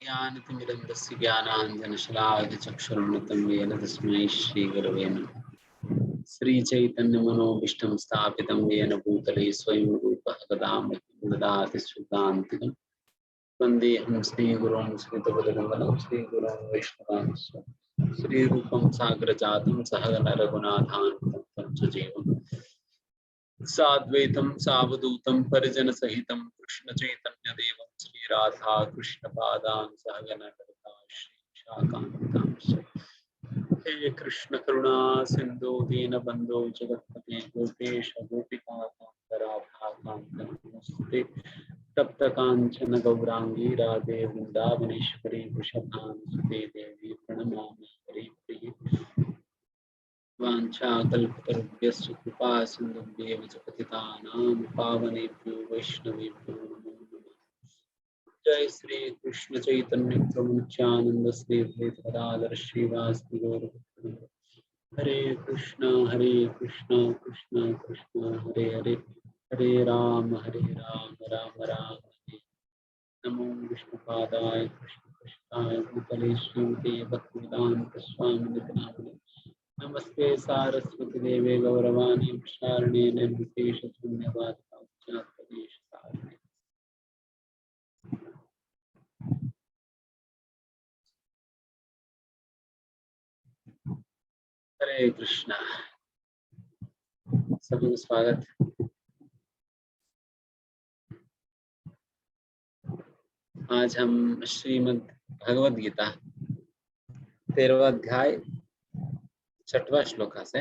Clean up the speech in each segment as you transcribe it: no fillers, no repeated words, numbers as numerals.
ज्ञानतिमिरन्दस्य ज्ञानाञ्जनशलाकचक्षुरुन्मिलितं येन तस्मै श्रीगुरवे नमः। श्रीचैतन्यमनोभीष्टं स्थापितं येन भूतले स्वयं रूपः कदा मह्यं ददाति सुखान्तिकं। वन्देऽहं श्रीगुरुं श्रीयुतपदकमलं श्रीगुरुं वैष्णवांश्च श्रीरूपं साग्रजातं सहगण रघुनाथान्वितं तं सजीवं साद्वैतं सावधूतं परिजनसहितं कृष्णचैतन्यदेवं श्रीराधा कृष्णपादान् सहगण ललिता श्रीशाकान्तांश्च। हे कृष्ण करुणा सिंधु दीनबंधो जगत्पते गोपेश गोपिकान्त नमस्ते तप्त कांचन गौरांगी राधे वृंदावनेश्वरी वृषभानुसुते देवी प्रणमामि हरिप्रिये वाञ्छाकल्पतरुभ्यश्च कृपा सिन्धुभ्येव च पतितानां पावनेभ्यो वैष्णवेभ्यो नमो नमः। जय श्री कृष्ण चैतन्य प्रभु नित्यानंद श्री अद्वैत गदाधर श्रीवासदि गौर भक्तवृंद। हरे कृष्ण कृष्ण कृष्ण हरे हरे, हरे राम राम राम हरे। नमो विष्णुपादाय कृष्ण कृष्णाय भूतले श्रीमते भक्तिवेदांत स्वामी नित्यानंद। नमस्ते सारस्वती देवे गौरवाणी प्रसारणे निर्विशेष शून्यवाद। हरे कृष्णा, सभी को स्वागत। आज हम श्रीमद् भगवद गीता 13वां अध्याय 6वां श्लोक से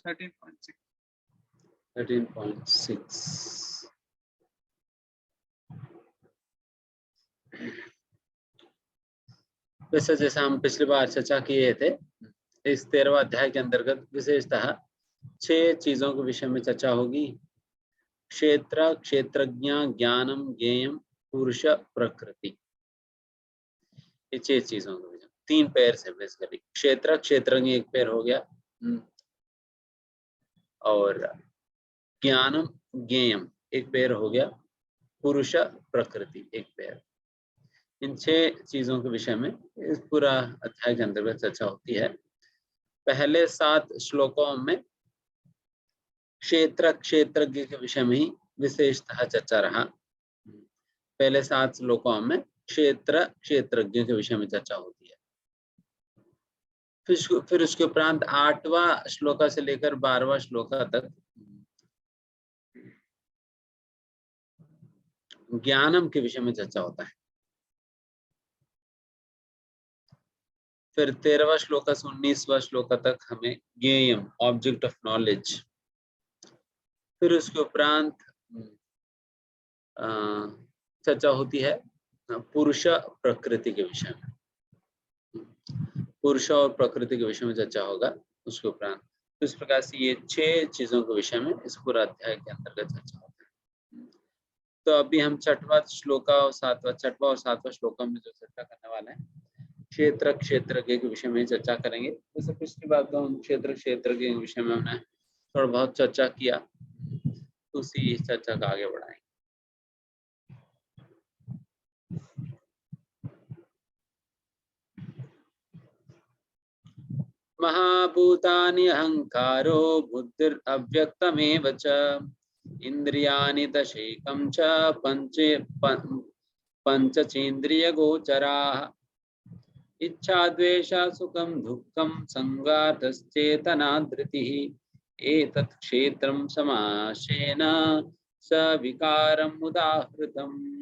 13.6 वैसे जैसा हम पिछली बार चर्चा किए थे, इस 13वां अध्याय के अंतर्गत विशेषतः 6 चीजों के विषय में चर्चा होगी। क्षेत्र, क्षेत्रज्ञ, ज्ञानम, ज्ञेयम, पुरुष, प्रकृति। ये 6 चीजों के विषय, 3 पैर से बेसिकली। क्षेत्र, क्षेत्रज्ञ एक पैर हो गया, और ज्ञानम, ज्ञेयम एक पैर हो गया, पुरुष, प्रकृति एक पैर। इन 6 चीजों के विषय में इस पूरा अध्याय के अंतर्गत चर्चा होती है। पहले 7 श्लोकों में क्षेत्र, क्षेत्रज्ञ के विषय में ही विशेषतः चर्चा रहा। पहले 7 श्लोकों में क्षेत्र, क्षेत्रज्ञ के विषय में चर्चा होती है। फिर उसके उपरांत 8वां श्लोक से लेकर 12वां श्लोक तक ज्ञानम के विषय में चर्चा होता है। फिर 13वां श्लोक से 19वां श्लोक तक हमें ज्ञेयम, ऑब्जेक्ट ऑफ नॉलेज। फिर उसके उपरांत चर्चा होती है पुरुष, प्रकृति के विषय में। पुरुष और प्रकृति के विषय में चर्चा होगा उसके उपरांत। इस प्रकार से ये 6 चीजों के विषय में इस पूरा अध्याय के अंतर्गत चर्चा होता है। तो अभी हम 6वां श्लोक और 7वां श्लोक में जो चर्चा करने वाले हैं, क्षेत्र, क्षेत्रज्ञ के विषय में चर्चा करेंगे। जैसे पिछली बार तो हम क्षेत्र, क्षेत्रज्ञ के विषय में हमने थोड़ा बहुत चर्चा किया, तो उसी चर्चा का आगे बढ़ाएंगे। महाभूतानि अहंकारो बुद्धिरव्यक्तमेव च इंद्रियाणि दशैकं च पंचचेन्द्रियगोचराः इच्छा द्वेष सुखं दुःखं संगातश्चेतना धृतिः एतत् क्षेत्रं समासेन सविकारम् उदाहृतम्।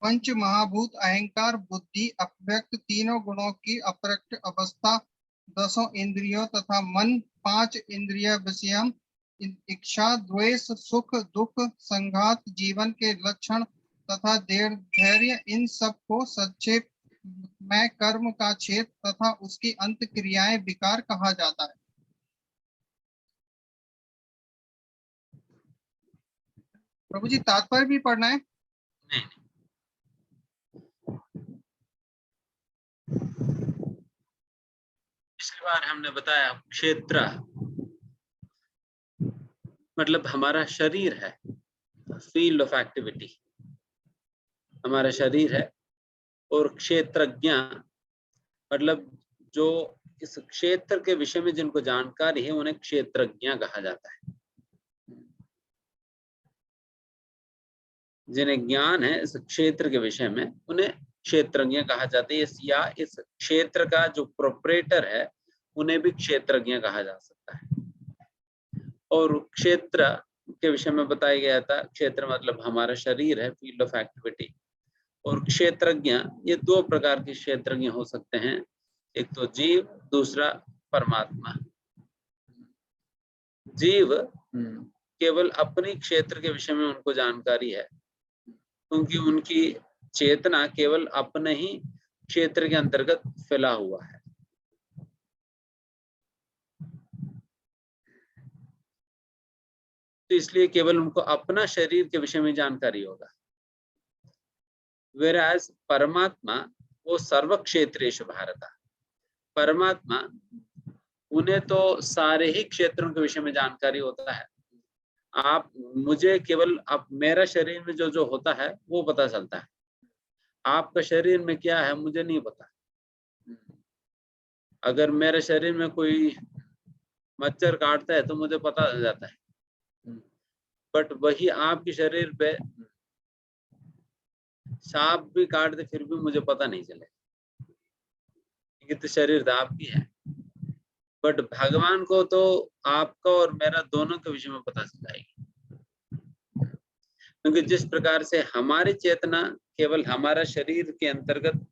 पंच महाभूत अहंकार, बुद्धि, अव्यक्त तीनों गुणों की अप्रकट अवस्था, 10 इंद्रियों तथा मन, 5 इंद्रिय विषयम, इच्छा द्वेष सुख दुख संघात जीवन के लक्षण तथा धैर्य, इन सब को संक्षेप में कर्म का छेद तथा उसकी अंत क्रियाएं विकार कहा जाता है। प्रभु जी तात्पर्य भी पढ़ना है? नहीं। पिछली बार हमने बताया क्षेत्र मतलब हमारा शरीर है, फील्ड ऑफ एक्टिविटी हमारा शरीर है, और क्षेत्रज्ञ मतलब जो इस क्षेत्र के विषय में जिनको जानकारी है उन्हें क्षेत्रज्ञ कहा जाता है। जिन्हें ज्ञान है इस क्षेत्र के विषय में उन्हें क्षेत्रज्ञ कहा जाता है, या इस क्षेत्र का जो प्रोपरेटर है उन्हें भी क्षेत्रज्ञ कहा जा सकता है। और क्षेत्र के विषय में बताया गया था, क्षेत्र मतलब हमारा शरीर है, फील्ड ऑफ एक्टिविटी, और क्षेत्रज्ञ ये दो प्रकार के क्षेत्रज्ञ हो सकते हैं, एक तो जीव, दूसरा परमात्मा। जीव केवल अपने क्षेत्र के विषय में उनको जानकारी है, क्योंकि उनकी चेतना केवल अपने ही क्षेत्र के अंतर्गत फैला हुआ है। तो इसलिए केवल उनको अपना शरीर के विषय में जानकारी होगा। Whereas परमात्मा वो सर्व क्षेत्रेषु भारत, परमात्मा उन्हें तो सारे ही क्षेत्रों के विषय में जानकारी होता है। आप मुझे केवल मेरा शरीर में जो जो होता है वो पता चलता है, आपका शरीर में क्या है मुझे नहीं पता। अगर मेरे शरीर में कोई मच्छर काटता है तो मुझे पता चल जाता है, बट वही आपके शरीर पे सांप भी काट दे फिर भी मुझे पता नहीं चलेगा, क्योंकि तो शरीर तो आपकी है। बट भगवान को तो आपका और मेरा दोनों के विषय में पता चल जाएगी, क्योंकि जिस प्रकार से हमारी चेतना केवल हमारा शरीर के अंतर्गत,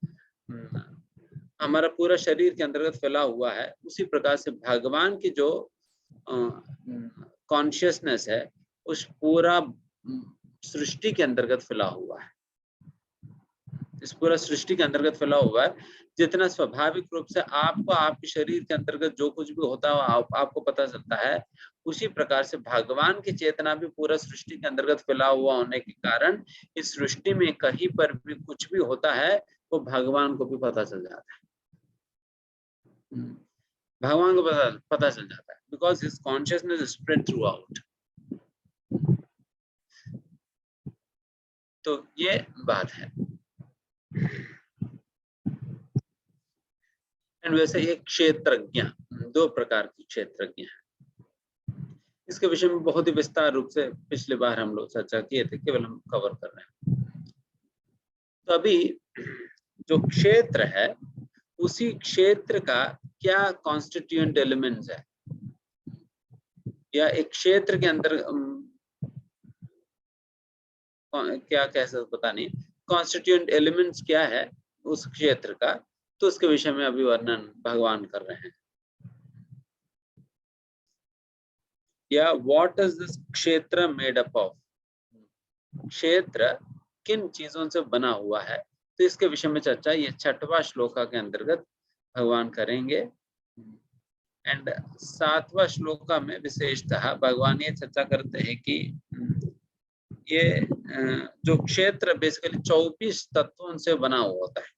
हमारा पूरा शरीर के अंतर्गत फैला हुआ है, उसी प्रकार से भगवान की जो कॉन्शियसनेस है उस पूरा सृष्टि के अंतर्गत फैला हुआ है, इस पूरा सृष्टि के अंतर्गत फैला हुआ है। जितना स्वाभाविक रूप से आपको आपके शरीर के अंतर्गत जो कुछ भी होता है आपको पता चलता है, उसी प्रकार से भगवान की चेतना भी पूरा सृष्टि के अंतर्गत फैला हुआ होने के कारण इस सृष्टि में कहीं पर भी कुछ भी होता है वो भगवान को भी पता चल जाता है, भगवान को पता चल जाता है, because his consciousness is spread through out. तो ये बात है। एंड वैसे ये क्षेत्रज्ञ, दो प्रकार के क्षेत्रज्ञ हैं। इसके विषय में बहुत ही विस्तार रूप से पिछली बार हम लोग चर्चा किए थे, केवल हम कवर कर रहे हैं। तो अभी जो क्षेत्र है उसी क्षेत्र का क्या कॉन्स्टिट्यूएंट एलिमेंट्स है, या एक क्षेत्र के अंदर क्या कह सकते पता नहीं, कॉन्स्टिट्यूएंट एलिमेंट्स क्या है उस क्षेत्र का, तो उसके विषय में अभी वर्णन भगवान कर रहे हैं। या व्हाट इज दिस क्षेत्र मेड अप ऑफ, क्षेत्र किन चीजों से बना हुआ है, तो इसके विषय में चर्चा ये 6वां श्लोका के अंतर्गत भगवान करेंगे। एंड 7वां श्लोका में विशेषतः भगवान ये चर्चा करते हैं कि ये जो क्षेत्र बेसिकली 24 तत्वों से बना हुआ होता है,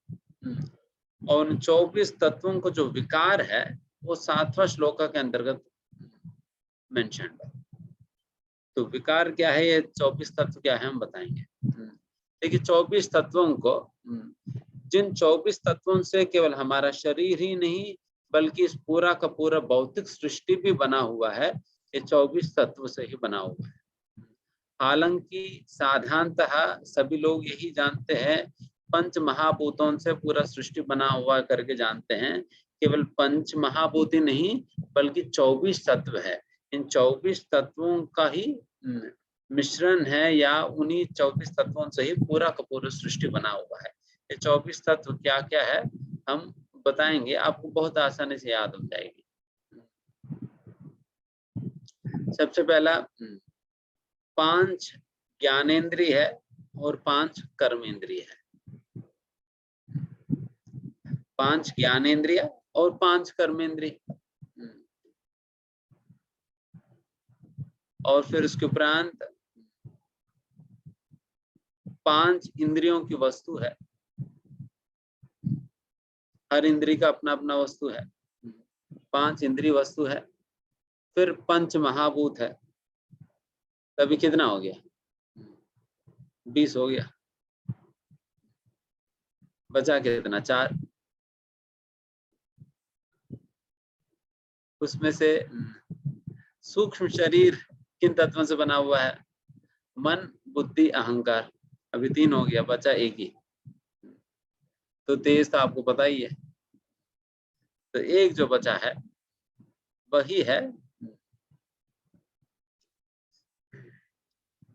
और उन 24 तत्वों को जो विकार है वो 7वां श्लोका के अंतर्गत मेंशन है। तो विकार क्या है, ये 24 तत्व क्या है हम बताएंगे। देखिए 24 तत्वों को, जिन 24 तत्वों से केवल हमारा शरीर ही नहीं बल्कि इस पूरा का पूरा भौतिक सृष्टि भी बना हुआ है, ये 24 तत्व से ही बना हुआ है। हालांकि साधारणतः सभी लोग यही जानते हैं पंच महाभूतों से पूरा सृष्टि बना हुआ करके जानते हैं, केवल पंच महाभूत ही नहीं बल्कि 24 तत्व है। इन 24 तत्वों का ही मिश्रण है, या उन्हीं 24 तत्वों से ही पूरा का पूरा सृष्टि बना हुआ है। ये 24 तत्व क्या क्या है हम बताएंगे, आपको बहुत आसानी से याद हो जाएगी। सबसे पहला 5 ज्ञानेंद्रिय है और 5 कर्मेंद्रिय है। 5 ज्ञानेंद्रिय और 5 कर्मेंद्रिय, और फिर उसके उपरांत 5 इंद्रियों की वस्तु है, हर इंद्रिय का अपना अपना वस्तु है, 5 इंद्रिय वस्तु है। फिर पंच महाभूत है, तो अभी कितना हो गया? 20 हो गया। बचा कितना? 4। उसमें से सूक्ष्म शरीर किन तत्वों से बना हुआ है? मन, बुद्धि, अहंकार। अभी 3 हो गया, बचा 1 ही। तो तेज तो आपको पता ही है, तो एक जो बचा है वही है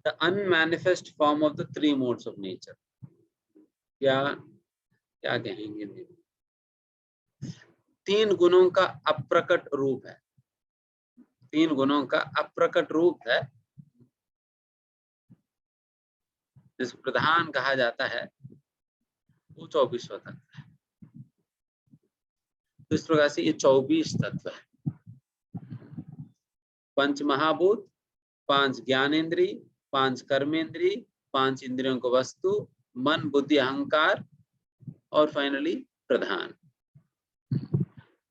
the unmanifest form of the 3 modes of nature. क्या क्या कहेंगे? 3 गुणों का अप्रकट रूप है। 3 गुणों का अप्रकट रूप है, जिस प्रधान कहा जाता है, वो 24वां तत्व है। तो इस प्रकार से ये 24 तत्व है। 5 महाभूत, 5 ज्ञानेन्द्रिय, 5 कर्मेंद्रिय, 5 इंद्रियों को वस्तु, मन, बुद्धि, अहंकार और फाइनली प्रधान।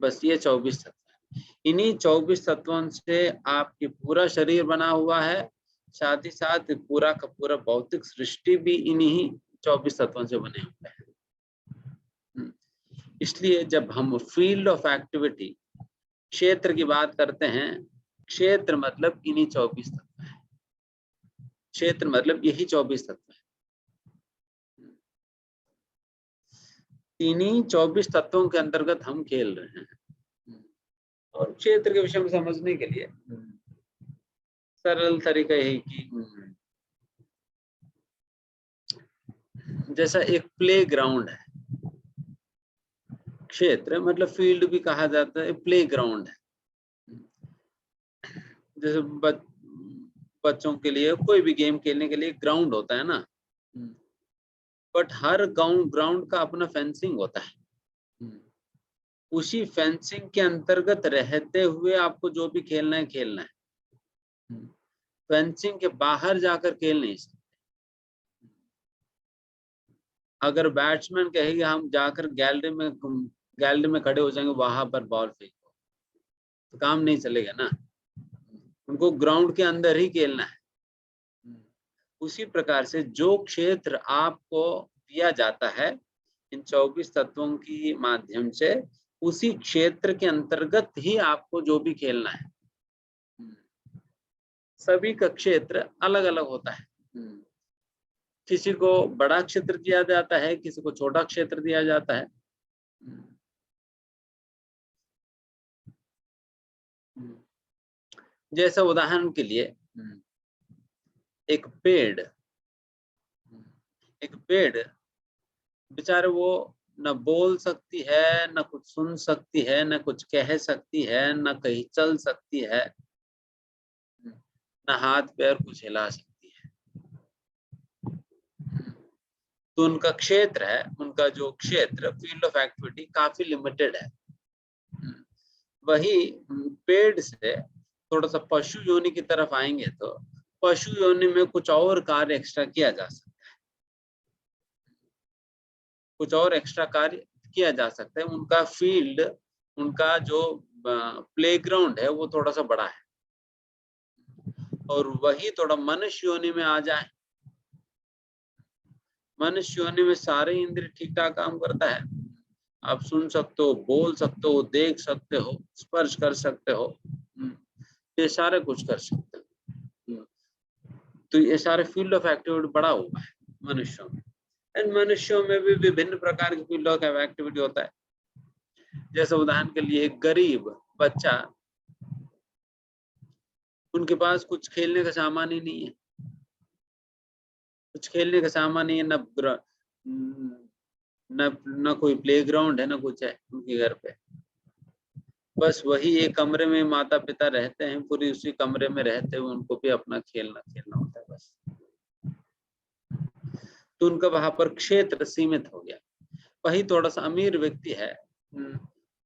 बस ये 24 तत्व है। इन्हीं 24 तत्वों से आपकी पूरा शरीर बना हुआ है, साथ ही साथ पूरा का पूरा भौतिक सृष्टि भी इन्हीं 24 तत्वों से बने हुए हैं। इसलिए जब हम फील्ड ऑफ एक्टिविटी, क्षेत्र की बात करते हैं, क्षेत्र मतलब इन्हीं 24 तत्व है। क्षेत्र मतलब यही 24 तत्व है। इन्हीं 24 तत्वों के अंतर्गत हम खेल रहे हैं। और क्षेत्र के विषय में समझने के लिए सरल तरीका यही कि जैसा एक प्ले ग्राउंड है, क्षेत्र मतलब फील्ड भी कहा जाता है, प्ले ग्राउंड है। जैसे बच्चों के लिए कोई भी गेम खेलने के लिए ग्राउंड होता है ना, बट हर ग्राउंड का अपना फेंसिंग होता है। उसी फेंसिंग के अंतर्गत रहते हुए आपको जो भी खेलना है खेलना है। फेंसिंग के बाहर जाकर खेल नहीं सकते। अगर बैट्समैन कहेगा हम जाकर गैलरी में खड़े हो जाएंगे, वहां पर बॉल फेंको, तो काम नहीं चलेगा ना। उनको ग्राउंड के अंदर ही खेलना है। उसी प्रकार से जो क्षेत्र आपको दिया जाता है इन 24 तत्वों की माध्यम से, उसी क्षेत्र के अंतर्गत ही आपको जो भी खेलना है। सभी का क्षेत्र अलग अलग होता है। किसी को बड़ा क्षेत्र दिया जाता है, किसी को छोटा क्षेत्र दिया जाता है। जैसा उदाहरण के लिए एक पेड़ बेचारे वो न बोल सकती है, न कुछ सुन सकती है, न कुछ कह सकती है, न कहीं चल सकती है, न हाथ पैर कुछ हिला सकती है। तो उनका क्षेत्र है, उनका जो क्षेत्र फील्ड ऑफ एक्टिविटी काफी लिमिटेड है। वही पेड़ से थोड़ा सा पशु योनि की तरफ आएंगे तो पशु योनि में कुछ और कार्य एक्स्ट्रा किया जा सकता है, कुछ और एक्स्ट्रा कार्य किया जा सकता है। उनका फील्ड, उनका जो प्लेग्राउंड है वो थोड़ा सा बड़ा है। और वही थोड़ा मनुष्य योनि में आ जाए, मनुष्य योनि में सारे इंद्रिय ठीक ठाक काम करता है। आप सुन सकते हो, बोल सकते हो, देख सकते हो, स्पर्श कर सकते हो, ये सारे कुछ कर सकते हो। तो ये सारे फील्ड ऑफ एक्टिविटी बड़ा हुआ है मनुष्यों में। एंड मनुष्यों में भी विभिन्न प्रकार की फील्ड ऑफ एक्टिविटी होता है। जैसे उदाहरण के लिए एक गरीब बच्चा, उनके पास कुछ खेलने का सामान ही नहीं है, कुछ खेलने का सामान नहीं है, न कोई प्लेग्राउंड है, न कुछ है उनके घर पे। बस वही एक कमरे में माता पिता रहते हैं, पूरी उसी कमरे में रहते हुए उनको भी अपना खेलना होता है बस। तो उनका वहां पर क्षेत्र सीमित हो गया। वही थोड़ा सा अमीर व्यक्ति है,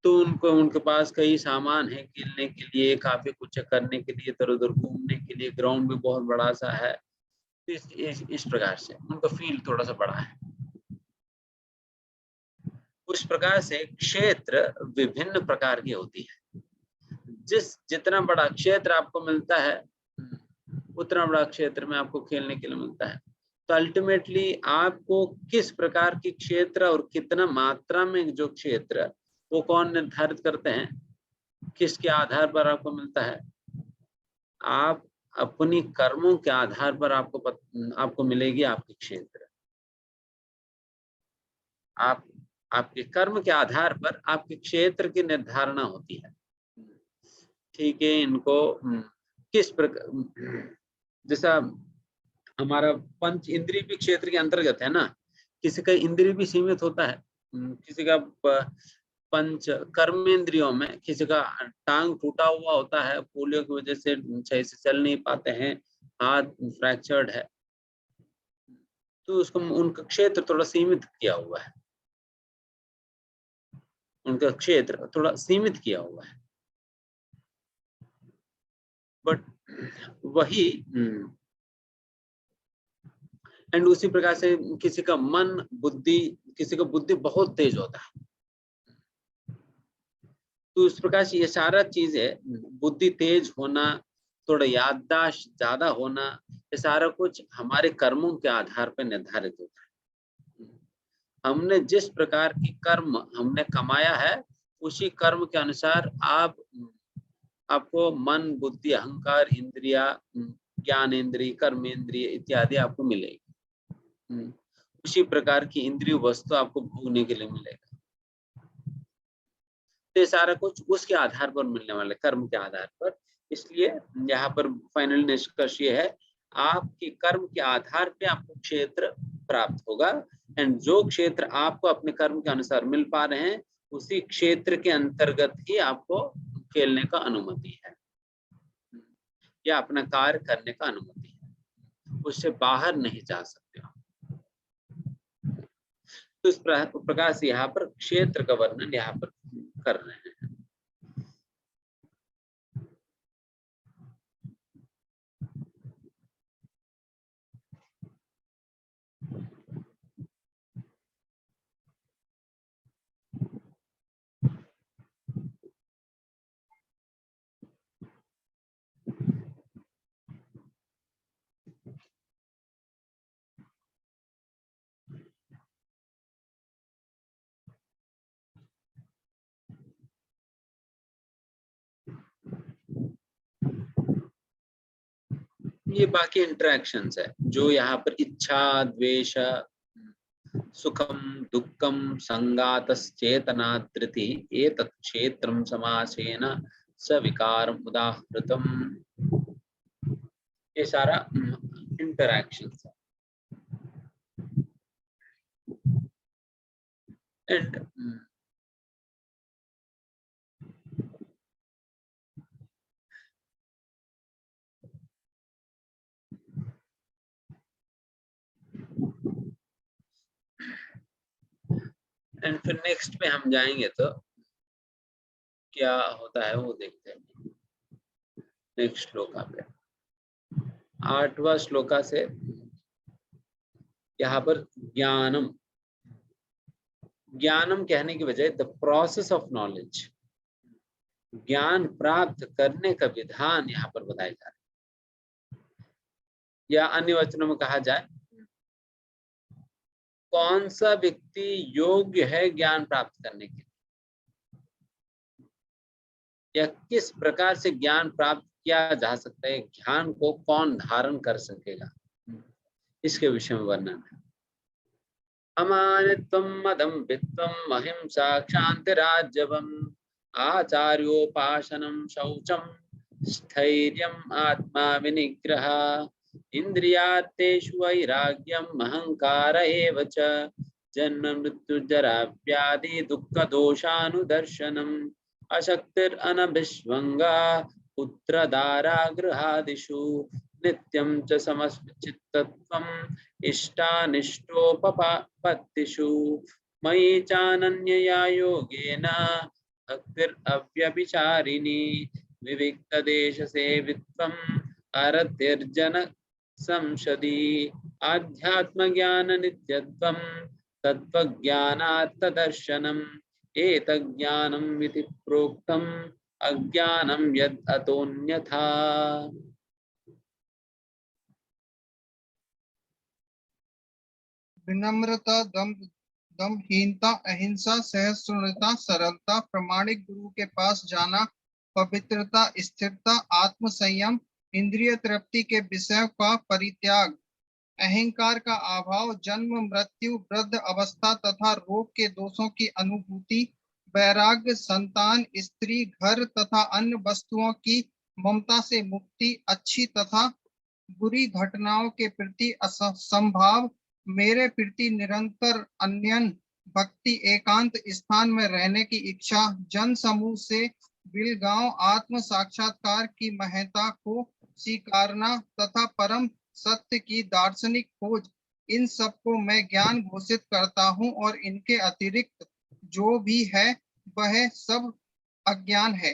तो उनके पास कई सामान है खेलने के लिए, काफी कुछ करने के लिए, इधर उधर घूमने के लिए, ग्राउंड भी बहुत बड़ा सा है। इस प्रकार से उनका फील्ड थोड़ा सा बड़ा है। उस प्रकार से क्षेत्र विभिन्न प्रकार की होती है। जितना बड़ा क्षेत्र आपको मिलता है, उतना बड़ा क्षेत्र में आपको खेलने के लिए मिलता है। तो अल्टीमेटली आपको किस प्रकार की क्षेत्र और कितना मात्रा में जो क्षेत्र, वो कौन निर्धारित करते हैं, किसके आधार पर आपको मिलता है? आप अपनी कर्मों के आधार पर आपको मिलेगी आपकी क्षेत्र। आपके कर्म के आधार पर आपके क्षेत्र की निर्धारणा होती है। ठीक है, इनको किस प्रकार, जैसा हमारा पंच इंद्रिय भी क्षेत्र के अंतर्गत है ना, किसी का इंद्रिय भी सीमित होता है, किसी का पंच कर्मेंद्रियों में, किसी का टांग टूटा हुआ होता है, पोलियो की वजह से सही से चल नहीं पाते हैं, हाथ फ्रैक्चर्ड है, तो उसको उनका क्षेत्र थोड़ा सीमित किया हुआ है, उनका क्षेत्र थोड़ा सीमित किया हुआ है। बट वही एंड उसी प्रकार से किसी का मन बुद्धि, किसी का बुद्धि बहुत तेज होता है, तो इस प्रकार से ये सारा चीज है, बुद्धि तेज होना, थोड़ा याददाश्त ज्यादा होना, ये सारा कुछ हमारे कर्मों के आधार पर निर्धारित होता है। हमने जिस प्रकार की कर्म हमने कमाया है, उसी कर्म के अनुसार आपको मन बुद्धि अहंकार इंद्रिया, ज्ञान इंद्रिय कर्मेंद्रिय इत्यादि आपको मिलेगी। उसी प्रकार की इंद्रिय वस्तु आपको भोगने के लिए मिलेगा। ये सारा कुछ उसके आधार पर मिलने वाले, कर्म के आधार पर। इसलिए यहाँ पर फाइनल निष्कर्ष ये है, आपके कर्म के आधार पे आपको क्षेत्र प्राप्त होगा, एंड जो क्षेत्र आपको अपने कर्म के अनुसार मिल पा रहे हैं, उसी क्षेत्र के अंतर्गत ही आपको खेलने का अनुमति है या अपना कार्य करने का अनुमति है, उससे बाहर नहीं जा सकते हो। तो इस प्रकार से यहाँ पर क्षेत्र का वर्णन यहाँ पर कर रहे हैं। ये बाकी इंटरेक्शंस है, जो यहाँ पर इच्छा द्वेष सुखम दुःखम संगातश्चेतना धृति एतत् क्षेत्रम समासेन सविकारम उदाहृतम, ये सारा इंटरेक्शंस है। एंड फिर नेक्स्ट में हम जाएंगे तो क्या होता है वो देखते हैं। नेक्स्ट श्लोका पे 8वां श्लोका से यहाँ पर ज्ञानम, ज्ञानम कहने की वजह द प्रोसेस ऑफ नॉलेज, ज्ञान प्राप्त करने का विधान यहाँ पर बताया जा रहा है, या अन्य वचनों में कहा जाए कौन सा व्यक्ति योग्य है ज्ञान प्राप्त करने के लिए, या किस प्रकार से ज्ञान प्राप्त किया जा सकता है, ज्ञान को कौन धारण कर सकेगा, इसके विषय में वर्णन है। अमानित्वं मदम्भित्वं अहिंसा क्षान्तिरार्जवम् आचार्योपासनं शौचं स्थैर्यम् आत्मा विनिग्रह इंद्रियार्थेषु वैराग्यम् अहंकार एव च जन्म मृत्यु जरा व्याधि दुःख दोषानुदर्शनम् अशक्तिरनभिष्वङ्गा पुत्रदारा गृहादिषु नित्यं च समचित्तत्वम् इष्टानिष्टोपपत्तिषु मयि चानन्यया योगेन भक्तिरव्यभिचारिणी विविक्तदेशसेवित्वम् अरतिर्जन संशदि आध्यात्मज्ञाननित्यत्वं तत्त्वज्ञानात्तदर्शनम् एतज्ज्ञानम् इति प्रोक्तम् अज्ञानं यद् अतोऽन्यथा। विनम्रता, दमहीनता, अहिंसा, सहिष्णुता, सरलता, प्रामाणिक गुरु के पास जाना, पवित्रता, स्थिरता, आत्म संयम, इंद्रिय तृप्ति के विषय का परित्याग, अहंकार का अभाव, जन्म मृत्यु, वृद्ध अवस्था तथा रोग के दोषों की अनुभूति, वैराग्य, संतान, स्त्री, घर तथा अन्य वस्तुओं की ममता से मुक्ति, अच्छी तथा बुरी घटनाओं के प्रति असंभाव, मेरे प्रति निरंतर अन्यन भक्ति, एकांत स्थान में रहने की इच्छा, जन समूह से बिलगांव, आत्म साक्षात्कार की महत्ता को स्वीकारना तथा परम सत्य की दार्शनिक खोज, इन सबको मैं ज्ञान घोषित करता हूं और इनके अतिरिक्त जो भी है वह सब अज्ञान है।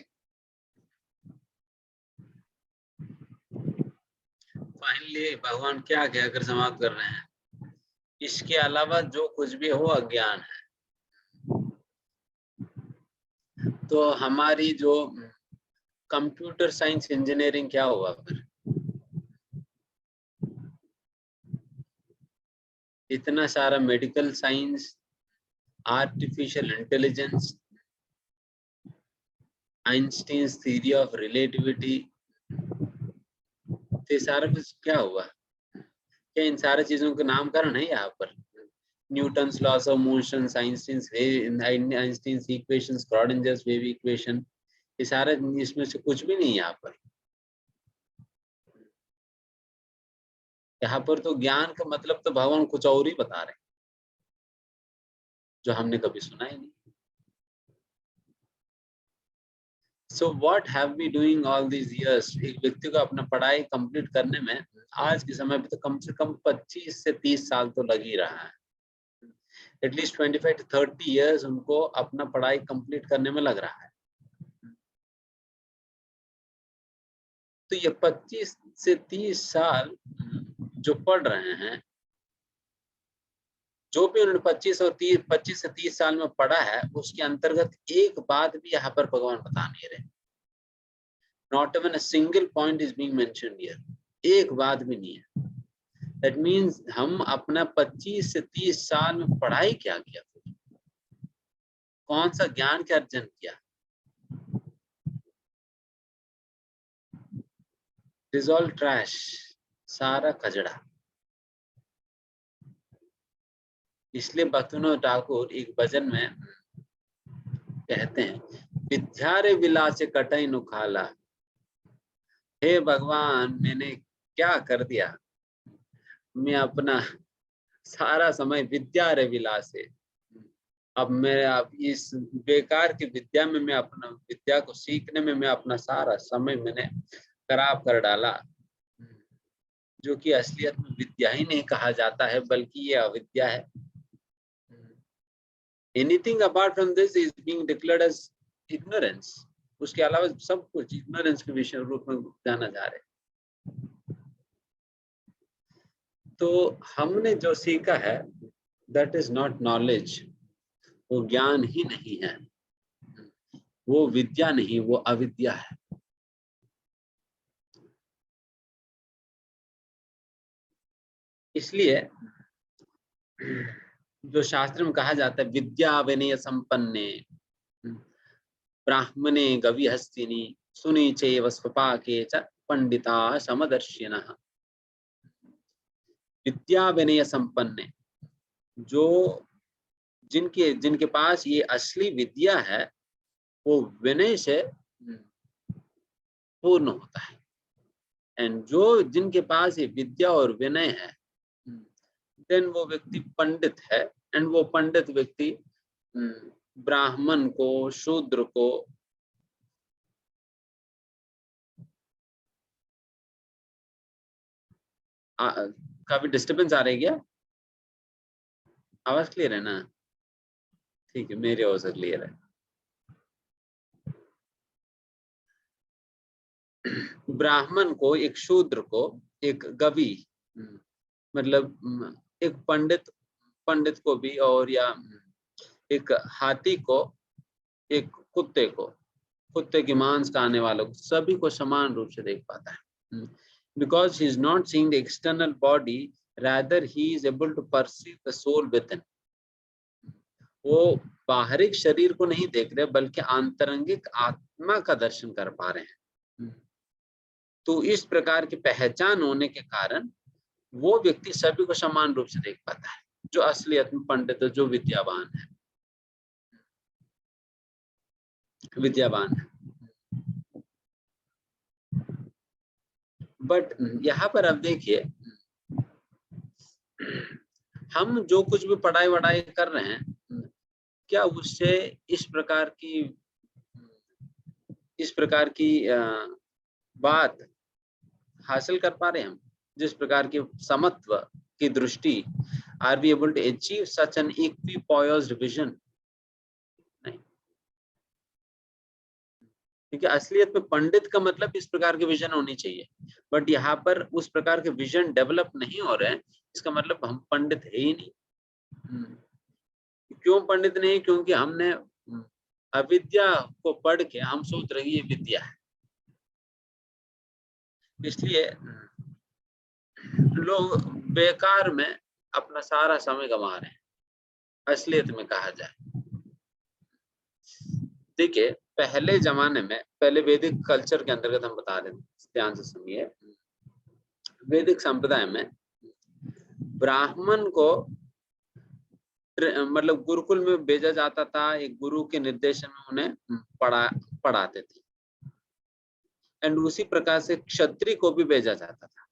फाइनली भगवान क्या कहकर समाप्त कर रहे हैं? इसके अलावा जो कुछ भी हो अज्ञान है। तो हमारी जो कंप्यूटर साइंस इंजीनियरिंग क्या हुआ फिर? इतना सारा medical science, artificial intelligence, Einstein's theory of relativity, ये सारा कुछ क्या हुआ? क्या इन सारी चीजों के नामकरण है यहाँ पर? Newton's laws of motion, Einstein's equations, Schrodinger's wave equation, ये सारे इसमें से कुछ भी नहीं यहाँ पर। यहाँ पर तो ज्ञान का मतलब तो भगवान कुछ और ही बता रहे हैं जो हमने कभी सुना ही नहीं। So what have we doing all these years? एक व्यक्ति को अपना पढ़ाई कंप्लीट करने में आज के समय पे तो कम से कम 25 से 30 साल तो लग ही रहा है। एटलीस्ट 25 to 30 years उनको अपना पढ़ाई कंप्लीट करने में लग रहा है। तो ये 25 से 30 साल जो पढ़ रहे हैं, जो भी उन्होंने 25 से 30 साल में पढ़ा है, उसके अंतर्गत एक बात भी यहाँ पर भगवान बता नहीं रहे। Not even a single point is being mentioned here. एक बात भी नहीं है। That means हम अपना 25 से 30 साल में पढ़ाई क्या किया, कौन सा ज्ञान का अर्जन किया? It is all trash, सारा कचड़ा। इसलिए भक्तिविनोद ठाकुर एक भजन में कहते हैं, विद्या रे विलासे कटई नुखाला। हे भगवान, मैंने क्या कर दिया? मैं अपना सारा समय विद्या रे विलासे, अब इस बेकार की विद्या में मैं अपना विद्या को सीखने में मैं अपना सारा समय मैंने खराब कर डाला, जो कि असलियत में विद्या ही नहीं कहा जाता है, बल्कि ये अविद्या है। Anything apart from this is being declared as ignorance. उसके अलावा सब कुछ ignorance के विषय रूप में जाना जा रहा है। तो हमने जो सीखा है, that is not knowledge, वो ज्ञान ही नहीं है, वो विद्या नहीं, वो अविद्या है। इसलिए जो शास्त्र में कहा जाता है, विद्या विनय संपन्ने ब्राह्मणे गविहस्तिनि सुनी चैव स्वपाके च पंडिता समदर्शिनः। विद्या विनय संपन्ने, जो जिनके पास ये असली विद्या है, वो विनय से पूर्ण होता है। एंड जो जिनके पास ये विद्या और विनय है, देन वो व्यक्ति पंडित है। एंड वो पंडित व्यक्ति ब्राह्मण को, शूद्र को, काफी डिस्टर्बेंस आ रही है क्या? आवाज क्लियर है ना? ठीक है, मेरी आवाज क्लियर है। ब्राह्मण को, एक शूद्र को, एक गवी मतलब एक पंडित को भी, और या एक हाथी को, एक कुत्ते के मांस खाने वालों को, सभी को समान रूप से देख पाता है। Because he is not seeing the external body rather he is able to perceive the soul within. वो बाहरिक शरीर को नहीं देख रहे बल्कि आंतरंगिक आत्मा का दर्शन कर पा रहे हैं। तो इस प्रकार की पहचान होने के कारण वो व्यक्ति सभी को समान रूप से देख पाता है, जो असलियत में पंडित, जो विद्यावान है, बट यहाँ पर अब देखिए, हम जो कुछ भी पढ़ाई वढ़ाई कर रहे हैं, क्या उससे इस प्रकार की बात हासिल कर पा रहे हैं हम? जिस प्रकार की समत्व की दृष्टि, are we able to achieve such an equipoised vision? नहीं, क्योंकि असलियत में पंडित का मतलब इस प्रकार के विजन होनी चाहिए, बट यहाँ पर उस प्रकार के विजन डेवलप नहीं हो रहे हैं। इसका मतलब हम पंडित है ही नहीं। क्यों पंडित नहीं? क्योंकि हमने अविद्या को पढ़ के हम सोच रहे ये विद्या है, इसलिए लोग बेकार में अपना सारा समय गंवा रहे हैं, असलियत में कहा जाए। देखिए, पहले जमाने में, पहले वैदिक कल्चर के अंतर्गत हम बता रहे थे, ध्यान से सुनिए। वैदिक संप्रदाय में ब्राह्मण को मतलब गुरुकुल में भेजा जाता था, एक गुरु के निर्देशन में उन्हें पढ़ाते थे। एंड उसी प्रकार से क्षत्रिय को भी भेजा जाता था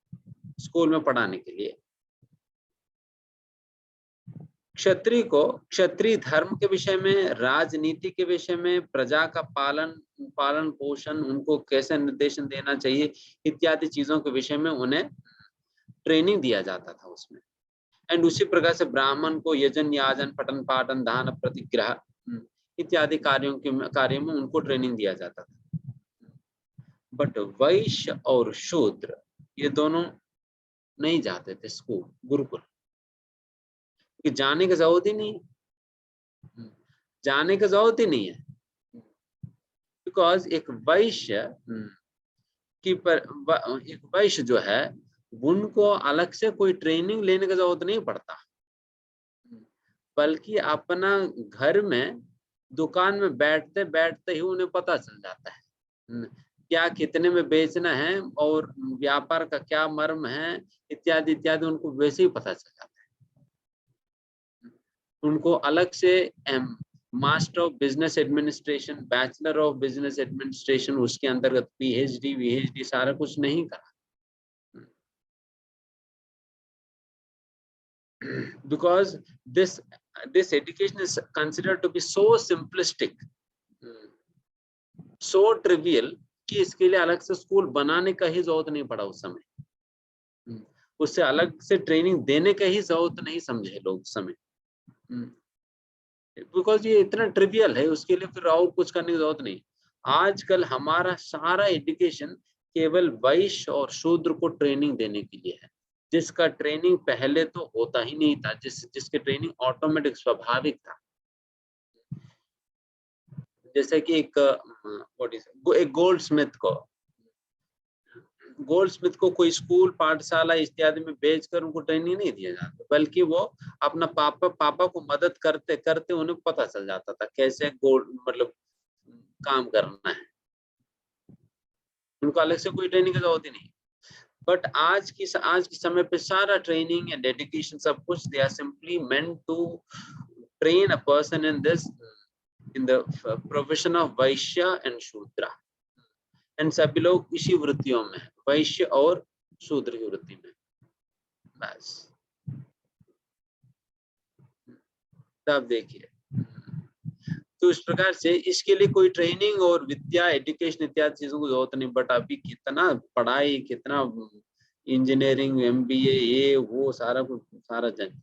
स्कूल में पढ़ाने के लिए। क्षत्रिय को क्षत्रिय धर्म के विषय में, राजनीति के विषय में, प्रजा का पालन पोषण, उनको कैसे निर्देशन देना चाहिए इत्यादि चीजों के विषय में उन्हें ट्रेनिंग दिया जाता था उसमें। एंड उसी प्रकार से ब्राह्मण को यजन याजन पठन पाठन दान प्रतिग्रह इत्यादि कार्यों में उनको ट्रेनिंग दिया जाता था। बट वैश्य और शूद्र ये दोनों नहीं जाते थे स्कूल, गुरुकुल, कि जाने की जरूरत ही नहीं है, जाने की जरूरत ही नहीं है। बिकॉज एक वैश्य जो है, उनको अलग से कोई ट्रेनिंग लेने की जरूरत नहीं पड़ता, बल्कि अपना घर में दुकान में बैठते बैठते ही उन्हें पता चल जाता है क्या कितने में बेचना है और व्यापार का क्या मर्म है इत्यादि इत्यादि, उनको वैसे ही पता चल जाता है। उनको अलग से master of business administration, bachelor of business administration, उसके अंतर्गत पीएचडी सारा कुछ नहीं करा, because this education is considered to be so simplistic, so trivial कि इसके लिए अलग से स्कूल बनाने का ही जरूरत नहीं पड़ा उस समय, उससे अलग से ट्रेनिंग देने का ही जरूरत नहीं समझे लोग उस समय, बिकॉज ये इतना ट्रिवियल है, उसके लिए फिर और कुछ करने की जरूरत नहीं। आजकल हमारा सारा एजुकेशन केवल वैश्य और शूद्र को ट्रेनिंग देने के लिए है, जिसका ट्रेनिंग पहले तो होता ही नहीं था, जिसके ट्रेनिंग ऑटोमेटिक स्वाभाविक था। जैसे कि एक गोल्डस्मिथ को कोई स्कूल पाठशाला इत्यादि में भेजकर उनको ट्रेनिंग नहीं दिया जाता, बल्कि वो अपना पापा को मदद करते करते उन्हें पता चल जाता था कैसे गोल्ड मतलब काम करना है, उनको अलग से कोई ट्रेनिंग की जरूरत ही नहीं। बट आज की समय पे सारा ट्रेनिंग एंड एजुकेशन सब कुछ they are simply meant to train a person in the profession of Vaishya and Shudra, and सभी लोग इसी वृत्तियों में, वैश्य और शूद्र की वृत्ति में, बस। तब देखिए, तो इस प्रकार से इसके लिए कोई ट्रेनिंग और विद्या एजुकेशन इत्यादि चीजों की जरूरत नहीं। बट अभी कितना पढ़ाई, कितना इंजीनियरिंग, एमबीए, ये वो सारा कुछ, सारा जंग।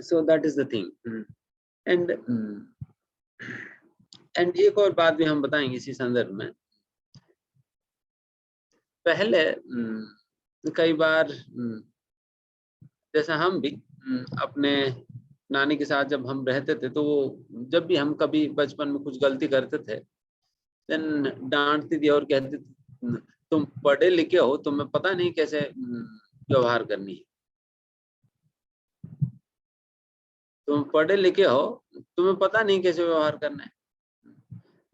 सो that is the thing. And एक और बात भी हम बताएंगे इसी संदर्भ में। पहले कई बार जैसा हम भी अपने नानी के साथ जब हम रहते थे, तो वो जब भी हम कभी बचपन में कुछ गलती करते थे, देन डांटती थी और कहती थी तुम पढ़े लिखे हो, तुम्हें पता नहीं कैसे व्यवहार करनी है। तुम पढ़े लिखे हो, तुम्हें पता नहीं कैसे व्यवहार करना है।